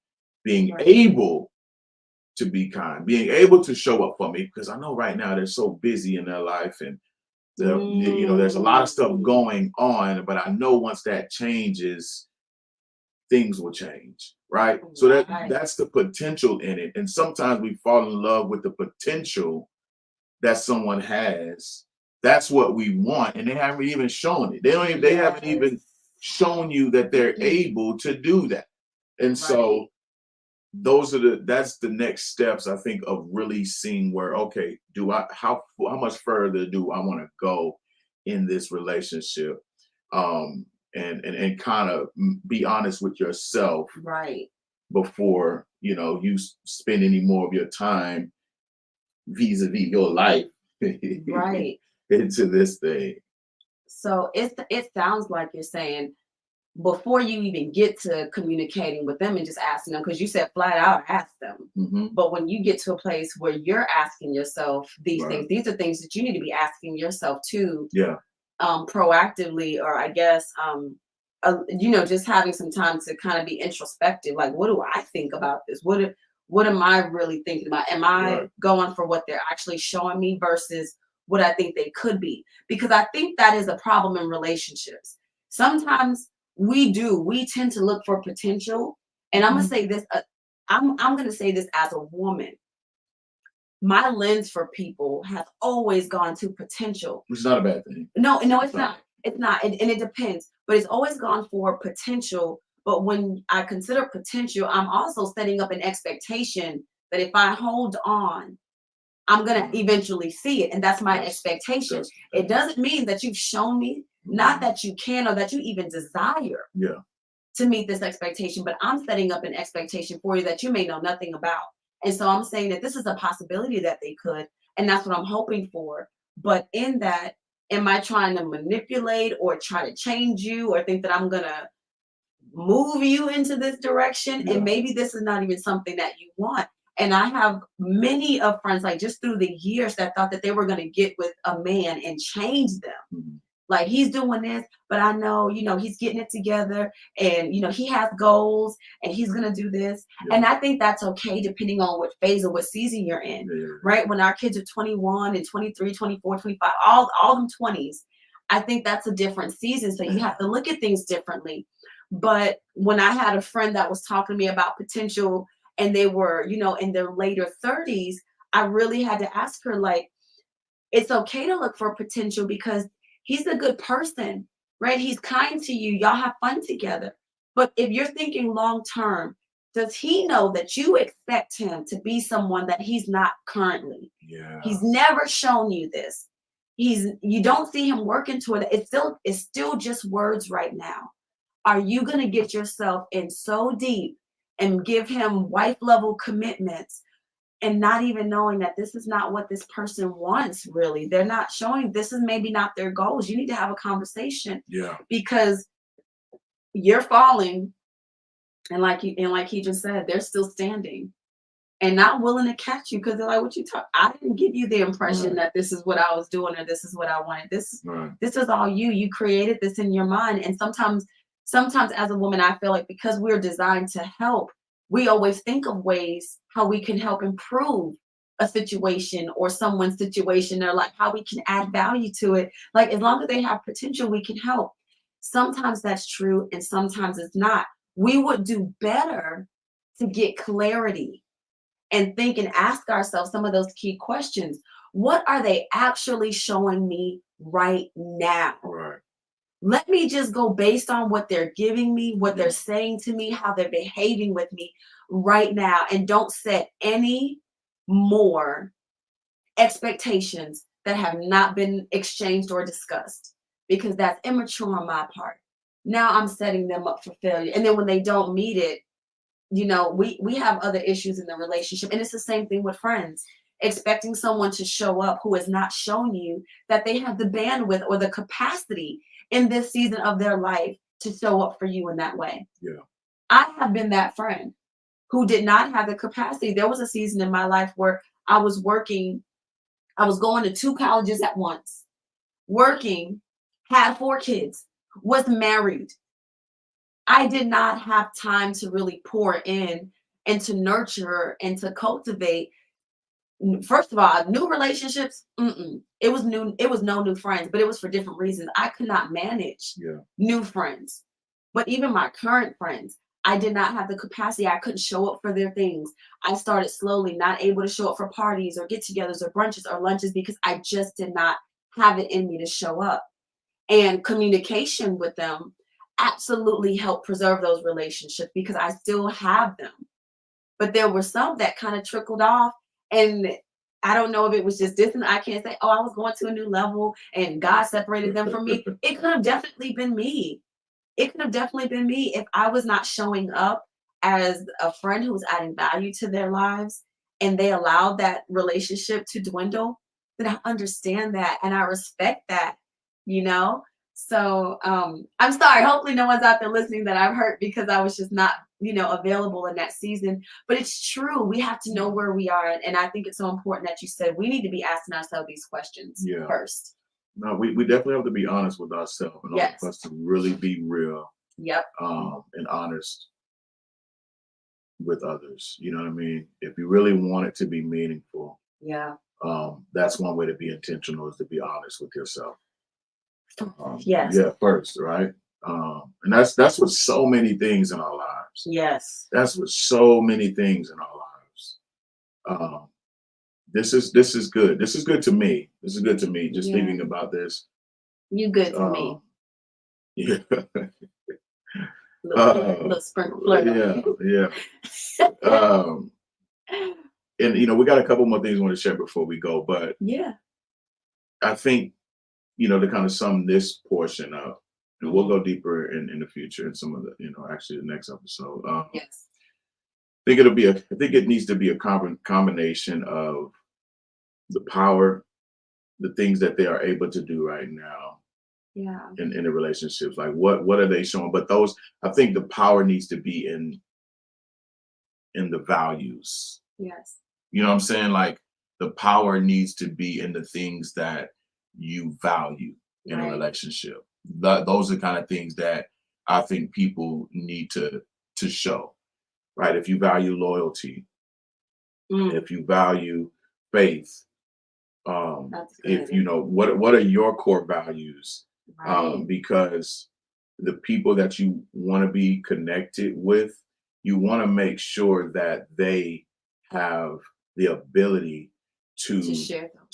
being able to be kind, being able to show up for me, because I know right now they're so busy in their life and there's a lot of stuff going on, but I know once that changes, things will change, right? So that's the potential in it. And sometimes we fall in love with the potential that someone has. That's what we want, and they haven't even shown it. They haven't even shown you that they're able to do that. And so that's the next steps, I think, of really seeing where, okay, how much further do I want to go in this relationship? And kind of be honest with yourself, before you spend any more of your time vis-a-vis your life into this thing. So it sounds like you're saying, before you even get to communicating with them and just asking them, because you said flat out ask them. But when you get to a place where you're asking yourself these things, these are things that you need to be asking yourself too. Proactively, or I guess just having some time to kind of be introspective. Like, what do I think about this? What am I really thinking about? Am I going for what they're actually showing me versus what I think they could be? Because I think that is a problem in relationships. Sometimes we tend to look for potential. And I'm gonna say this, I'm gonna say this as a woman. My lens for people has always gone to potential. Which is not a bad thing. No, it's not. It's not. And it depends. But it's always gone for potential. But when I consider potential, I'm also setting up an expectation that if I hold on, I'm going to eventually see it. And that's my expectation. It doesn't mean that you've shown me, not that you can or that you even desire to meet this expectation, but I'm setting up an expectation for you that you may know nothing about. And so I'm saying that this is a possibility that they could, and that's what I'm hoping for. But in that, am I trying to manipulate or try to change you or think that I'm going to move you into this direction? And maybe this is not even something that you want. And I have many of friends, like just through the years, that thought that they were going to get with a man and change them. Like, he's doing this, but I know, he's getting it together and, he has goals and he's going to do this. And I think that's okay, depending on what phase or what season you're in, right? When our kids are 21 and 23, 24, 25, all them 20s, I think that's a different season. So you have to look at things differently. But when I had a friend that was talking to me about potential and they were, in their later 30s, I really had to ask her, like, it's okay to look for potential because he's a good person, right? He's kind to you. Y'all have fun together. But if you're thinking long term, does he know that you expect him to be someone that he's not currently? He's never shown you this. You don't see him working toward it. It's still just words right now. Are you going to get yourself in so deep and give him wife level commitments and not even knowing that this is not what this person wants? Really, they're not showing, this is maybe not their goals. You need to have a conversation, because you're falling, and like he just said, they're still standing. and not willing to catch you because they're like, what you talk? I didn't give you the impression that this is what I was doing or this is what I wanted. This is all you. You created this in your mind. And sometimes as a woman, I feel like because we're designed to help, we always think of ways how we can help improve a situation or someone's situation, or like how we can add value to it. Like as long as they have potential, we can help. Sometimes that's true and sometimes it's not. We would do better to get clarity and think and ask ourselves some of those key questions. What are they actually showing me right now? Right. Let me just go based on what they're giving me, what they're saying to me, how they're behaving with me right now, and don't set any more expectations that have not been exchanged or discussed, because that's immature on my part. Now I'm setting them up for failure. And then when they don't meet it, we have other issues in the relationship. And it's the same thing with friends. Expecting someone to show up who has not shown you that they have the bandwidth or the capacity in this season of their life to show up for you in that way. Yeah. I have been that friend who did not have the capacity. There was a season in my life where I was working, I was going to 2 colleges at once, working, had 4 kids, was married. I did not have time to really pour in and to nurture and to cultivate. First of all, new relationships, it was no new friends, but it was for different reasons. I could not manage new friends. But even my current friends, I did not have the capacity. I couldn't show up for their things. I started slowly not able to show up for parties or get-togethers or brunches or lunches because I just did not have it in me to show up. And communication with them absolutely helped preserve those relationships because I still have them. But there were some that kind of trickled off, and I don't know if it was just distant. I can't say, oh, I was going to a new level and God separated them from me. It could have definitely been me. It could have definitely been me if I was not showing up as a friend who was adding value to their lives and they allowed that relationship to dwindle. Then I understand that and I respect that, So I'm sorry. Hopefully no one's out there listening that I've hurt because I was just not, available in that season. But it's true. We have to know where we are. And I think it's so important that you said we need to be asking ourselves these questions first. No, we definitely have to be honest with ourselves in order for us to really be real. Yep. And honest with others. You know what I mean? If you really want it to be meaningful, that's one way to be intentional, is to be honest with yourself. Yes. Yeah, first, right? And that's with so many things in our lives. Yes. That's with so many things in our lives. This is good. This is good to me. This is good to me. Just thinking about this. You good to me. Yeah. Little sprinkle flirt. Yeah. And we got a couple more things I want to share before we go, but I think to kind of sum this portion up, and we'll go deeper in the future in some of the actually the next episode. Yes. I think it needs to be a combination of the power, the things that they are able to do right now. Yeah. In the relationships, like what are they showing? But I think the power needs to be in the values. Yes. You know what I'm saying? Like the power needs to be in the things that you value in a relationship. Those are the kind of things that I think people need to show, right? If you value loyalty, if you value faith, if what are your core values? Right. Because the people that you want to be connected with, you want to make sure that they have the ability to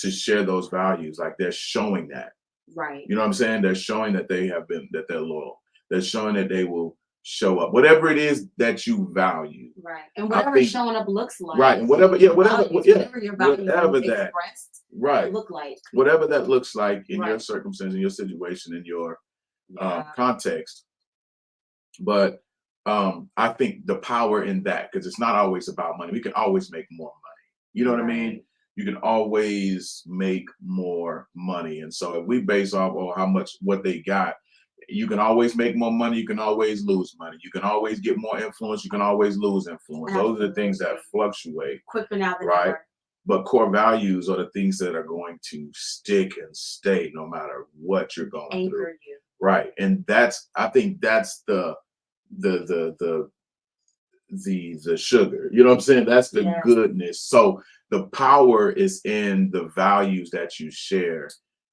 share those values. Like they're showing that. Right. You know what I'm saying? They're showing that that they're loyal. They're showing that they will show up. Whatever it is that you value. Right. And whatever showing up looks like. Right. And whatever your values expressed. Right. Look like. Whatever that looks like in your circumstance, in your situation, in your context. But I think the power in that, because it's not always about money. We can always make more money. You know what I mean? You can always make more money. And so if we base off how much what they got, You can always make more money. You can always lose money. You can always get more influence. You can always lose influence. Absolutely. Those are the things that fluctuate. Quicker now than right? ever. But core values are the things that are going to stick and stay no matter what you're going Anchor through. you. Right. And I think that's the sugar. You know what I'm saying? That's the goodness. So the power is in the values that you share.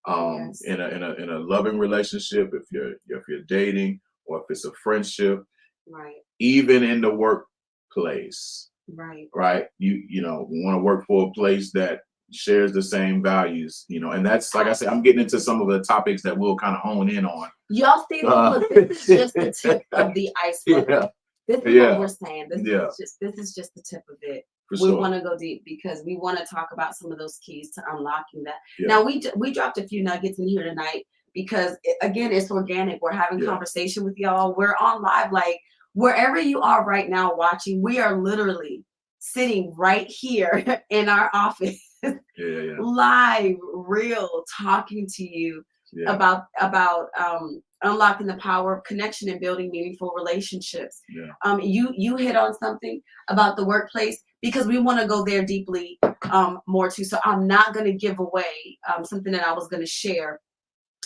In a loving relationship, if you're dating, or if it's a friendship, right? Even in the workplace, right? You want to work for a place that shares the same values, and that's like I said, I'm getting into some of the topics that we'll kind of hone in on. Y'all see, look, this is just the tip of the iceberg. Yeah. This is what we're saying. This is just the tip of it. We want to go deep because we want to talk about some of those keys to unlocking that. Now we dropped a few nuggets in here tonight because again, it's organic. We're having conversation with y'all. We're on live, like wherever you are right now watching. We are literally sitting right here in our office, live, real, talking to you about unlocking the power of connection and building meaningful relationships. You hit on something about the workplace because we want to go there deeply more too. So I'm not going to give away something that I was going to share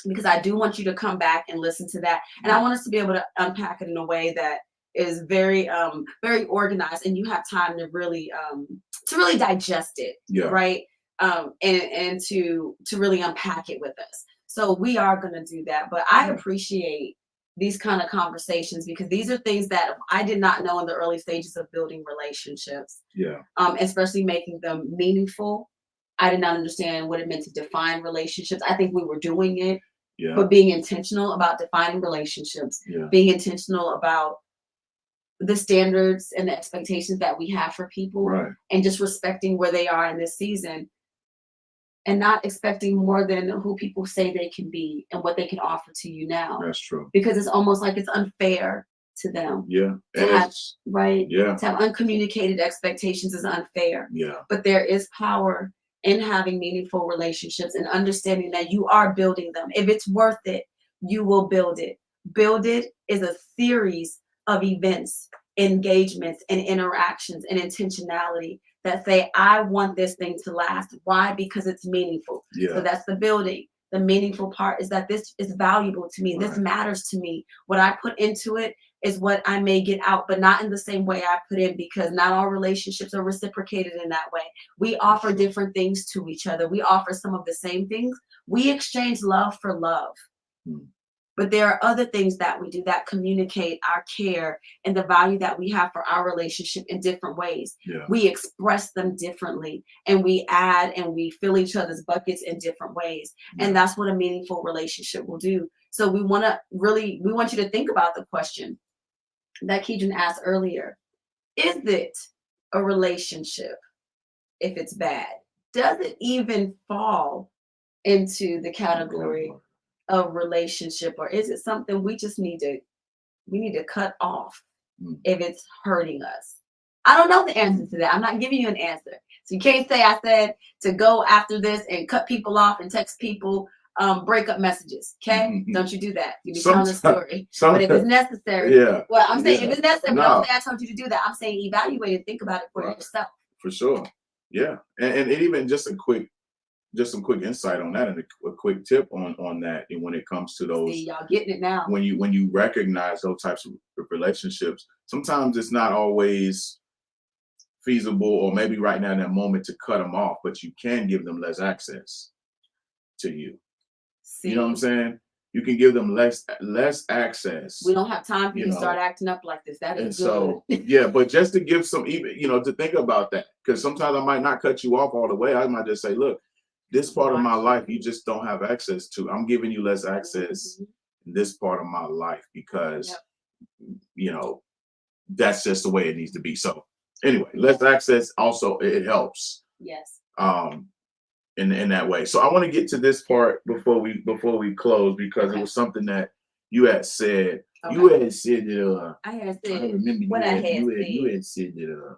because I do want you to come back and listen to that, and I want us to be able to unpack it in a way that is very very organized, and you have time to really digest it, right? And to really unpack it with us. So we are going to do that. But I appreciate these kind of conversations because these are things that I did not know in the early stages of building relationships. Especially making them meaningful. I did not understand what it meant to define relationships. I think we were doing it, but being intentional about defining relationships, being intentional about the standards and the expectations that we have for people, and just respecting where they are in this season. And not expecting more than who people say they can be and what they can offer to you now. That's true. Because it's almost like it's unfair to them. To have uncommunicated expectations is unfair. But there is power in having meaningful relationships and understanding that you are building them. If it's worth it, you will build it. Build it is a series of events, engagements, and interactions and intentionality that say, I want this thing to last. Why? Because it's meaningful. So that's the building. The meaningful part is that this is valuable to me. This matters to me. What I put into it is what I may get out, but not in the same way I put in, because not all relationships are reciprocated in that way. We offer different things to each other. We offer some of the same things. We exchange love for love. But there are other things that we do that communicate our care and the value that we have for our relationship in different ways. We express them differently, and we add and we fill each other's buckets in different ways. And that's what a meaningful relationship will do. So we want you to think about the question that Keedren asked earlier. Is it a relationship if it's bad? Does it even fall into the category of relationship, or is it something we just need to cut off if it's hurting us? I don't know the answer to that. I'm not giving you an answer. So you can't say I said to go after this and cut people off and text people breakup messages. Okay? Don't you do that. You be telling the story. But if it's necessary, well, I'm saying if it's necessary, but don't say I told you to do that. I'm saying evaluate and think about it for yourself. For sure. Yeah. And even just some quick insight on that, and a quick tip on that. And when it comes to those, see, y'all getting it now. When you recognize those types of relationships, sometimes it's not always feasible, or maybe right now in that moment, to cut them off, but you can give them less access to you. You know what I'm saying? You can give them less access. We don't have time for you to start acting up like this. That is good. So but just to give some, even to think about that, because sometimes I might not cut you off all the way. I might just say, look, this part of my life you just don't have access to. I'm giving you less access in this part of my life because that's just the way it needs to be. So anyway, less access also, it helps. In that way. So I want to get to this part before we close, because it was something that you had said. You had said that I had said, I remember what you had said that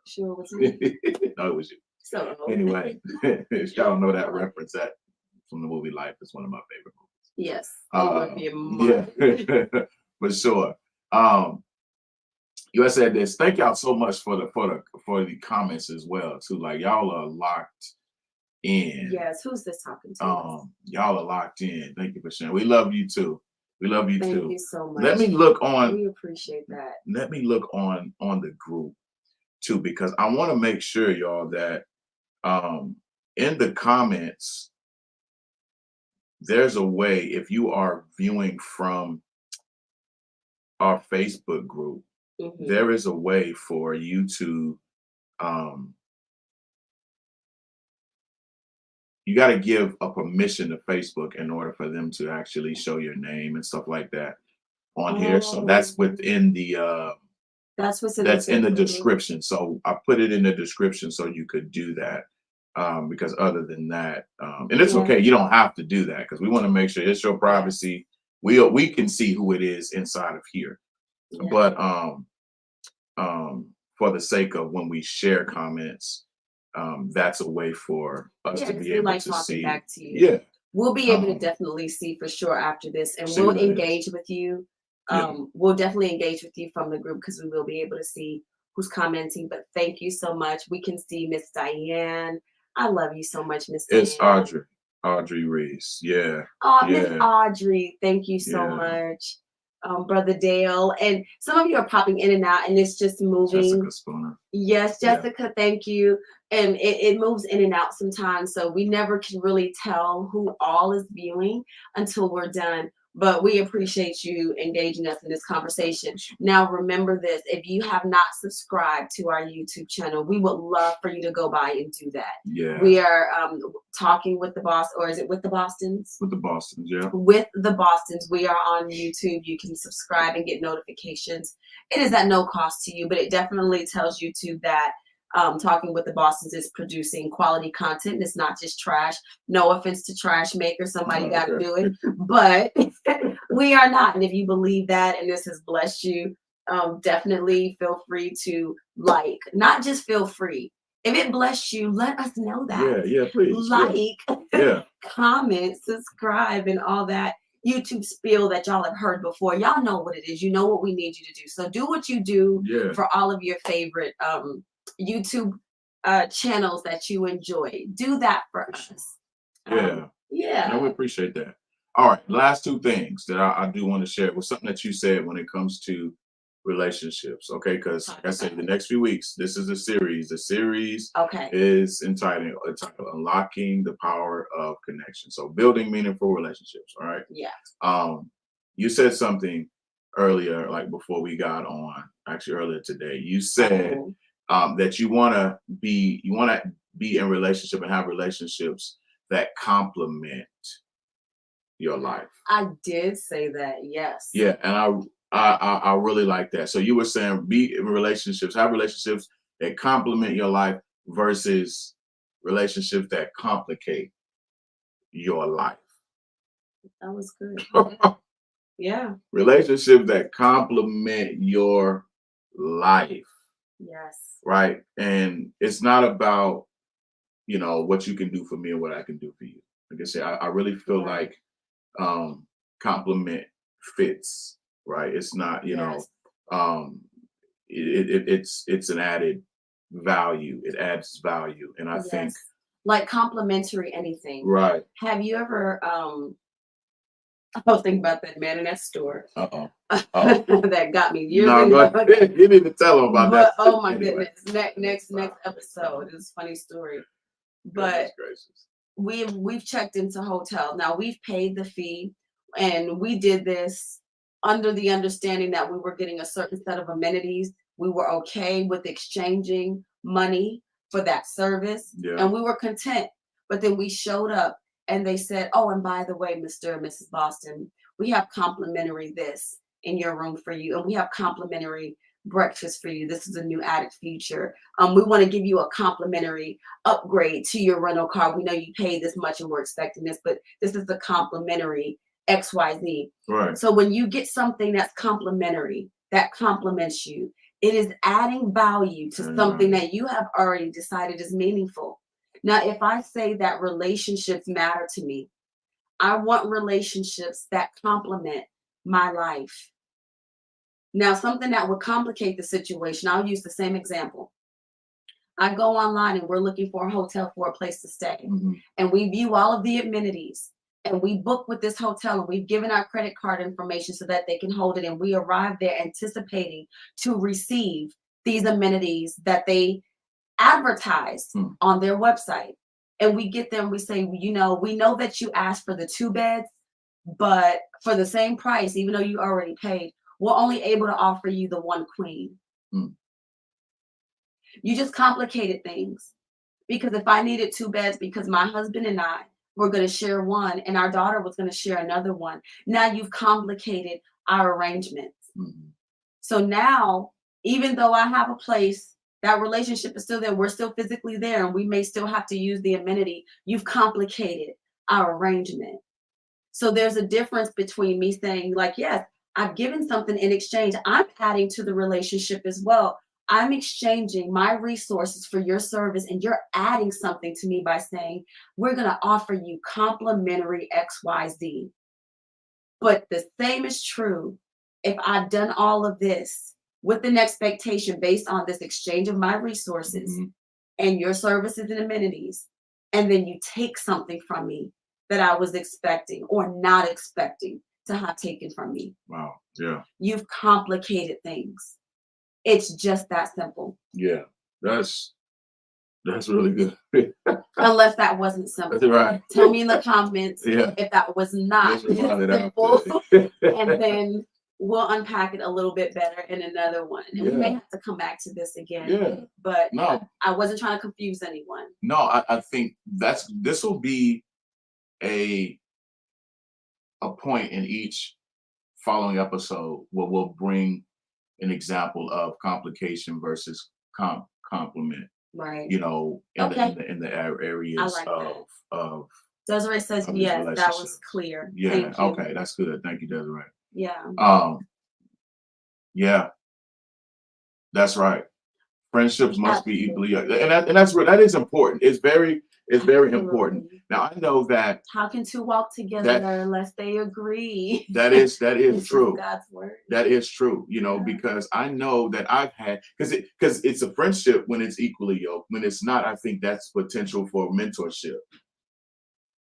sure, it was me. No, it was you. So anyway, y'all know that reference from the movie Life. It's one of my favorite movies. Yes. Yeah, for sure. You said this. Thank y'all so much for the comments as well too. Like y'all are locked in. Yes. Who's this talking to? Y'all are locked in. Thank you for sharing. We love you too. We love you too. Thank you so much. Let me look on. We appreciate that. Let me look on the group too, because I want to make sure y'all that in the comments there's a way, if you are viewing from our Facebook group, there is a way for you to you got to give a permission to Facebook in order for them to actually show your name and stuff like that on here. So that's within the that's in the description. So I put it in the description so you could do that. Because other than that, and it's okay, you don't have to do that because we want to make sure it's your privacy. We can see who it is inside of here. But for the sake of when we share comments, that's a way for us to be able to see. Back to you. Yeah, we'll be able to definitely see for sure after this, and we'll engage with you. We'll definitely engage with you from the group because we will be able to see who's commenting. But thank you so much. We can see Miss Diane. I love you so much, Miss Diane. It's Audrey Reese. Yeah. Oh, Miss Audrey, thank you so much. Brother Dale, and some of you are popping in and out, and it's just moving. Jessica Spooner. Yes, Jessica, thank you. And it moves in and out sometimes, so we never can really tell who all is viewing until we're done. But we appreciate you engaging us in this conversation. Now, remember this: if you have not subscribed to our YouTube channel, we would love for you to go by and do that. Yeah. We are talking with the boss, or is it with the Bostons? With the Bostons, yeah. With the Bostons, we are on YouTube. You can subscribe and get notifications. It is at no cost to you, but it definitely tells YouTube that Talking with the Bostons is producing quality content. It's not just trash. No offense to Trash Maker. Somebody got to do it. But we are not. And if you believe that and this has blessed you, definitely feel free to not just feel free. If it blessed you, let us know that. Yeah, please. Comment, subscribe, and all that YouTube spiel that y'all have heard before. Y'all know what it is. You know what we need you to do. So do what you do for all of your favorite YouTube channels that you enjoy. Do that for us. No, we appreciate that. All right, last two things that I do want to share was something that you said when it comes to relationships. Okay, because like I said, the next few weeks, this is a series. The series is entitled Unlocking the Power of Connection. So building meaningful relationships. All right. Yeah. You said something earlier, like before we got on, actually earlier today, you said that you want to be in relationship and have relationships that complement your life. I did say that, yes. Yeah, and I really like that. So you were saying be in relationships, have relationships that complement your life versus relationships that complicate your life. That was good. Yeah. Relationships that complement your life. Yes. Right. And it's not about, what you can do for me and what I can do for you. Like I said, I really feel like compliment fits, right? It's not, it's an added value. It adds value. And I think like complimentary anything. Right. Have you ever I was thinking about that man in that store. That got me years ago. You need to tell them about that. Oh my goodness. Next episode. It's a funny story. But we've checked into hotels. Now we've paid the fee, and we did this under the understanding that we were getting a certain set of amenities. We were okay with exchanging money for that service, and we were content. But then we showed up, and they said, "Oh, and by the way, Mr. and Mrs. Boston, we have complimentary this in your room for you, and we have complimentary breakfast for you. This is a new added feature. We want to give you a complimentary upgrade to your rental car. We know you paid this much and we're expecting this, but this is the complimentary XYZ." Right. So when you get something that's complimentary, that compliments you, it is adding value to something that you have already decided is meaningful. Now, if I say that relationships matter to me, I want relationships that complement my life. Now, something that would complicate the situation, I'll use the same example. I go online and we're looking for a hotel for a place to stay. And we view all of the amenities and we book with this hotel and we've given our credit card information so that they can hold it. And we arrive there anticipating to receive these amenities that they advertise on their website. And we get there and we say, you know, we know that you asked for the 2 beds, but for the same price, even though you already paid, we're only able to offer you the 1 queen. You just complicated things. Because if I needed 2 beds because my husband and I were going to share one and our daughter was going to share another one, now you've complicated our arrangements. So now, even though I have a place, that relationship is still there, we're still physically there, and we may still have to use the amenity, you've complicated our arrangement. So there's a difference between me saying, like, yes, I've given something in exchange. I'm adding to the relationship as well. I'm exchanging my resources for your service, and you're adding something to me by saying, we're going to offer you complimentary XYZ. But the same is true if I've done all of this with an expectation based on this exchange of my resources and your services and amenities, and then you take something from me that I was expecting or not expecting to have taken from me. Wow. Yeah. You've complicated things. It's just that simple. Yeah. That's really good. Unless that wasn't simple. That's right. Tell me in the comments if that was not simple. And then we'll unpack it a little bit better in another one. And we may have to come back to this again. Yeah. But no, I wasn't trying to confuse anyone. No, I think this will be a point in each following episode where we'll bring an example of complication versus compliment. Right. You know, in the areas like of Desiree says yes, that was clear. Yeah. Okay, that's good. Thank you, Desiree. Yeah. Yeah. That's right. Friendships must be equally, and that is important. It's very important. Now I know that. How can 2 walk together unless they agree? That is true. God's word. That is true. You know, because I know that I've had because it's a friendship when it's equally yoked. When it's not, I think that's potential for mentorship.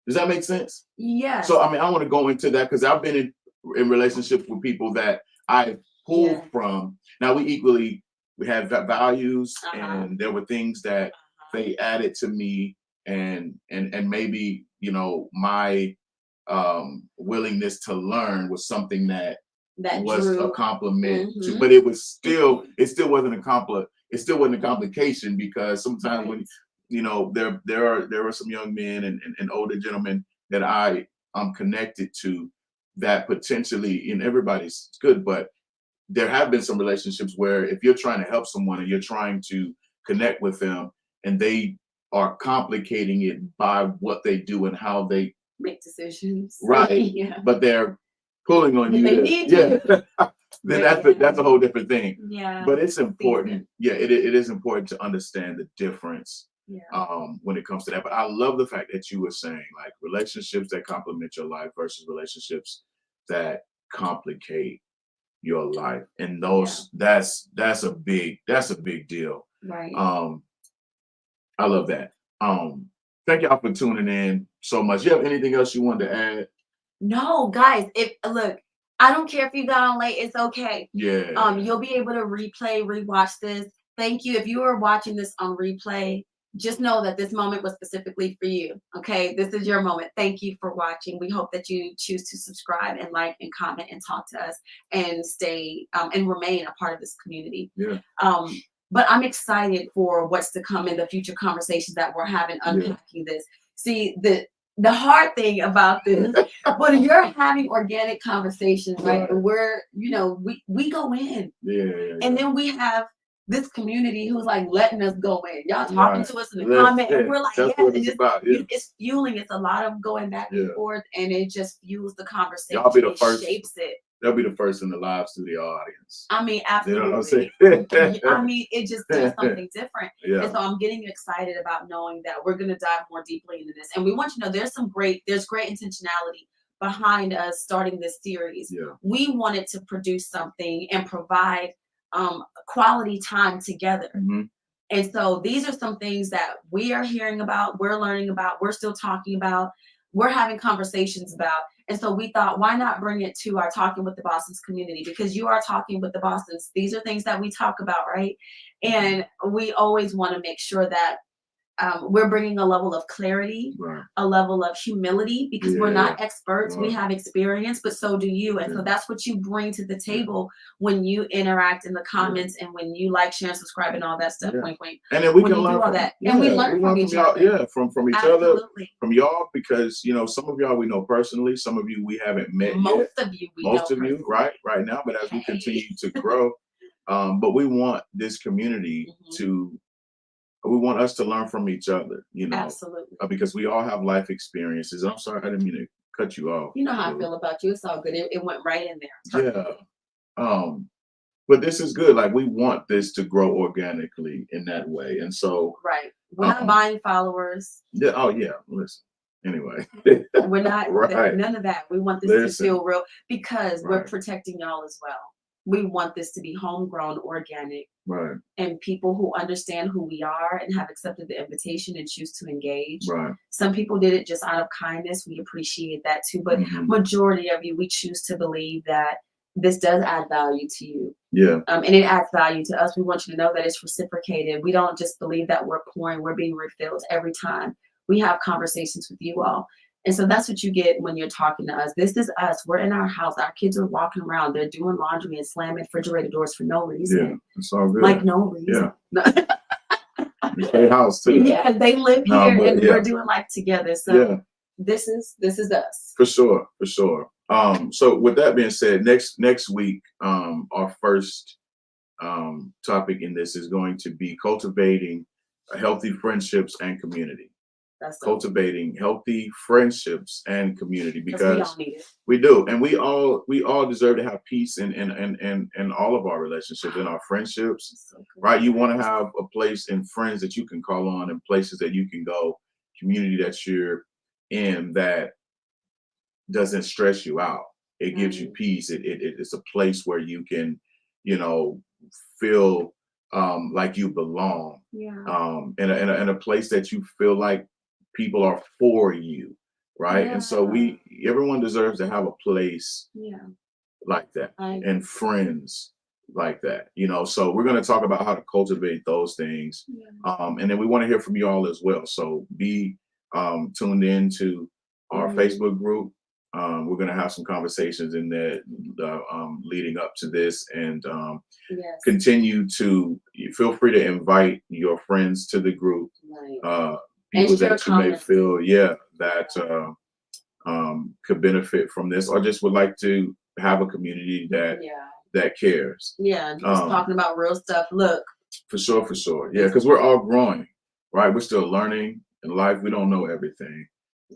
Does that make sense? Yeah. So I mean, I want to go into that because I've been in relationships with people that I pulled from. Now we had values, and there were things that they added to me, and maybe, you know, my willingness to learn was something that was a compliment to, but it still wasn't a complication, because sometimes when, you know, there are some young men and older gentlemen that I'm connected to that potentially, and everybody's good, but there have been some relationships where if you're trying to help someone and you're trying to connect with them and they are complicating it by what they do and how they make decisions, right? But they're pulling on you. They need you. Then that's a whole different thing. Yeah. But it's important. Yeah, it is important to understand the difference. When it comes to that. But I love the fact that you were saying, like, relationships that complement your life versus relationships that complicate your life, and those that's a big deal. Right. I love that. Thank y'all for tuning in so much. You have anything else you wanted to add? No, guys, look, I don't care if you got on late, it's okay. Yeah. You'll be able to rewatch this. Thank you. If you are watching this on replay, just know that this moment was specifically for you. Okay, this is your moment. Thank you for watching. We hope that you choose to subscribe and like and comment and talk to us and stay and remain a part of this community. Yeah. But I'm excited for what's to come in the future conversations that we're having, unpacking this. See, the hard thing about this, when you're having organic conversations, right? And we're, you know, we go in. And then we have this community who's like letting us go in. Y'all talking to us in the comment, and we're like, it's fueling. It's a lot of going back and forth, and it just fuels the conversation. Y'all be the first. Shapes it. they'll be the first in the live studio audience. I mean, You know what I'm absolutely. saying? I mean, it just does something different. And Yeah. so I'm getting excited about knowing that we're going to dive more deeply into this. And we want you to know there's great intentionality behind us starting this series. Yeah. We wanted to produce something and provide quality time together. Mm-hmm. And so these are some things that we are hearing about, we're learning about, we're still talking about, we're having conversations about. And so we thought, why not bring it to our Talking with the Bostons community? Because you are talking with the Bostons. These are things that we talk about, right? And we always want to make sure that we're bringing a level of clarity, right. a level of humility, because we're not experts. We have experience, but so do you. And so that's what you bring to the table when you interact in the comments and when you like, share, and subscribe and all that stuff. Wink, wink. And then we when can learn from that. And we learn from each other. Yeah, from each other, from y'all, because some of y'all we know personally, some of you we haven't met most yet. Of you we most know of you right now, but as we continue to grow, but we want this community we want us to learn from each other, absolutely, because we all have life experiences. I'm sorry, I didn't mean to cut you off. You know how I feel about you. It's all good. It went right in there. Perfect. Yeah. But this is good. Like, we want this to grow organically in that way. And so we're not buying followers. Yeah. Oh yeah. Listen. Anyway. We're not none of that. We want this to feel real because we're protecting y'all as well. We want this to be homegrown, organic, and people who understand who we are and have accepted the invitation and choose to engage. Some people did it just out of kindness. We appreciate that too. But majority of you, we choose to believe that this does add value to you. Yeah. And it adds value to us. We want you to know that it's reciprocated. We don't just believe that we're pouring, we're being refilled every time we have conversations with you all. And so that's what you get when you're talking to us. This is us. We're in our house. Our kids are walking around. They're doing laundry and slamming refrigerator doors for no reason. Yeah, it's all good. Like no reason. Yeah. They house too. Yeah, they live here and we're doing life together. So this is us. For sure. So with that being said, next week, our first topic in this is going to be cultivating healthy friendships and community. Cultivating healthy friendships and community, because we do, and we all deserve to have peace in all of our relationships, in our friendships, right? You want to have a place and friends that you can call on, and places that you can go, community that you're in that doesn't stress you out. It gives you peace. It's a place where you can, feel like you belong. In a place that you feel like people are for you, right? And so everyone deserves to have a place like that, and friends like that, so we're going to talk about how to cultivate those things, and then we want to hear from you all as well. So be tuned in to our Facebook group. We're going to have some conversations in there leading up to this, and continue to feel free to invite your friends to the group, people that you may feel that could benefit from this, or just would like to have a community that cares. Just talking about real stuff. Look, for sure, because we're all growing, right? We're still learning in life. We don't know everything.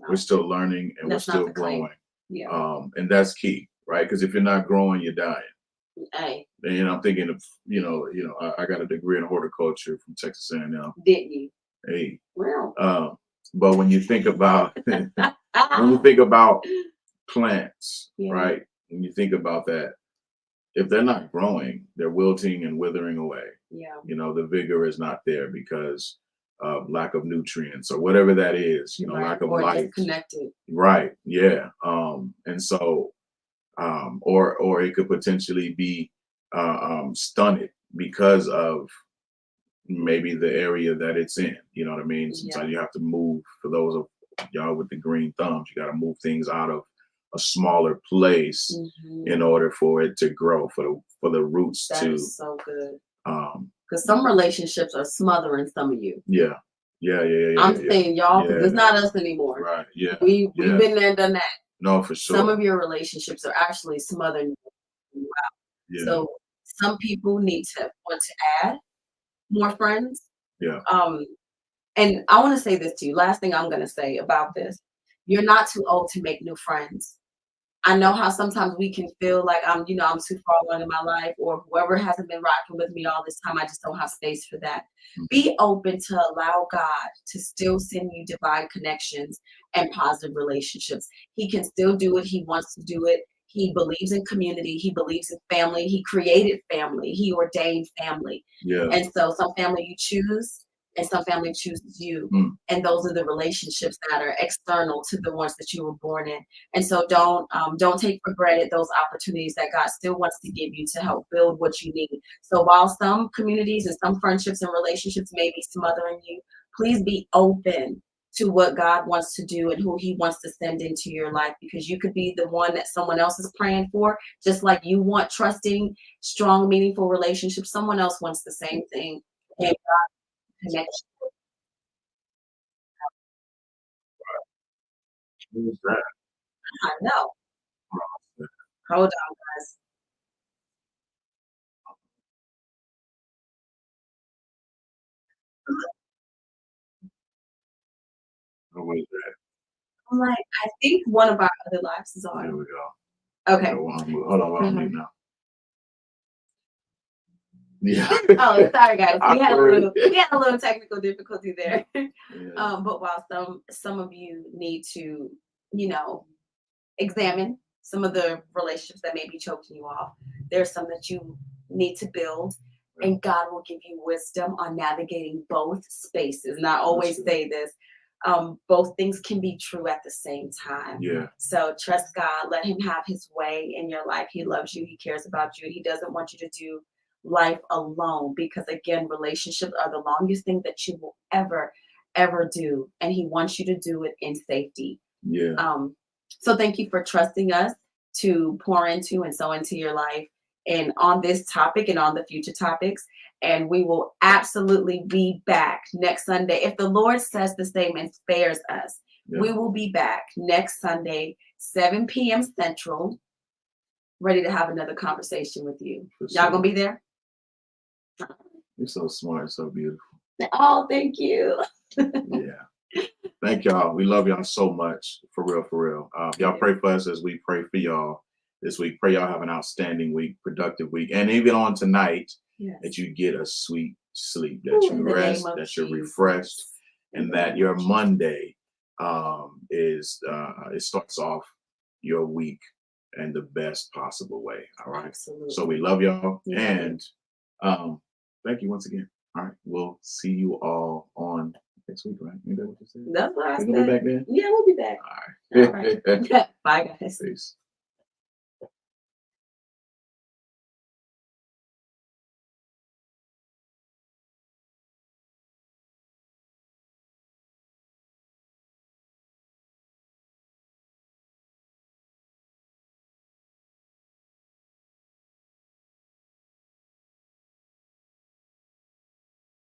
We're still learning, and we're still growing. And that's key, right? Because if you're not growing, you're dying. And I'm thinking of I got a degree in horticulture from Texas A&M. Didn't you? Hey. Well. But when you think about plants, right? When you think about that, if they're not growing, they're wilting and withering away. The vigor is not there because of lack of nutrients or whatever that is. Lack of light. Disconnected. Right. Yeah. And so, or it could potentially be stunted because of maybe the area that it's in. You know what I mean? Sometimes you have to move. For those of y'all with the green thumbs, you got to move things out of a smaller place in order for it to grow, for the roots that to. Is so good. Because some relationships are smothering some of you. Yeah. I'm saying y'all, because it's not us anymore. Right. Yeah. We've been there and done that. No, for sure. Some of your relationships are actually smothering you out. So some people want to add more friends. And I want to say this to you. Last thing I'm going to say about this: you're not too old to make new friends. I know how sometimes we can feel like I'm too far along in my life, or whoever hasn't been rocking with me all this time, I just don't have space for that. Be open to allow God to still send you divine connections and positive relationships. He can still do it. He wants to do it. He believes in community. He believes in family. He created family. He ordained family. Yeah. And so some family you choose and some family chooses you. And those are the relationships that are external to the ones that you were born in. And so don't take for granted those opportunities that God still wants to give you to help build what you need. So while some communities and some friendships and relationships may be smothering you, please be open to what God wants to do and who he wants to send into your life, because you could be the one that someone else is praying for, just like you want trusting, strong, meaningful relationships. Someone else wants the same thing. And God connects. Who's that? I know. Hold on, guys. Who is that? I'm like, I think one of our other lives is There on. we go. Okay. Okay, hold on, we're on mute now. Yeah. Oh, sorry guys. We had Awkward. a little technical difficulty there. Yeah. But while some of you need to, examine some of the relationships that may be choking you off, there's some that you need to build, and God will give you wisdom on navigating both spaces. And I always say this, both things can be true at the same time. Yeah. So trust God, let him have his way in your life. He loves you, he cares about you, he doesn't want you to do life alone, because again, relationships are the longest thing that you will ever do, and he wants you to do it in safety. Yeah. So thank you for trusting us to pour into and sow into your life and on this topic and on the future topics. And we will absolutely be back next Sunday. If the Lord says the same and spares us, we will be back next Sunday, 7 p.m. Central, ready to have another conversation with you. Y'all gonna be there? You're so smart, so beautiful. Oh, thank you. Yeah. Thank y'all. We love y'all so much. For real, for real. Y'all pray for us as we pray for y'all this week. Pray y'all have an outstanding week, productive week. And even on tonight, that you get a sweet sleep, that you rest, that you're refreshed, and that your Monday it starts off your week in the best possible way. All right. Absolutely. So we love y'all. And thank you once again. All right. We'll see you all on next week, right? You know what you said? That's what I said. We're gonna be back then? Yeah, we'll be back. All right. All right. Bye, guys. Peace.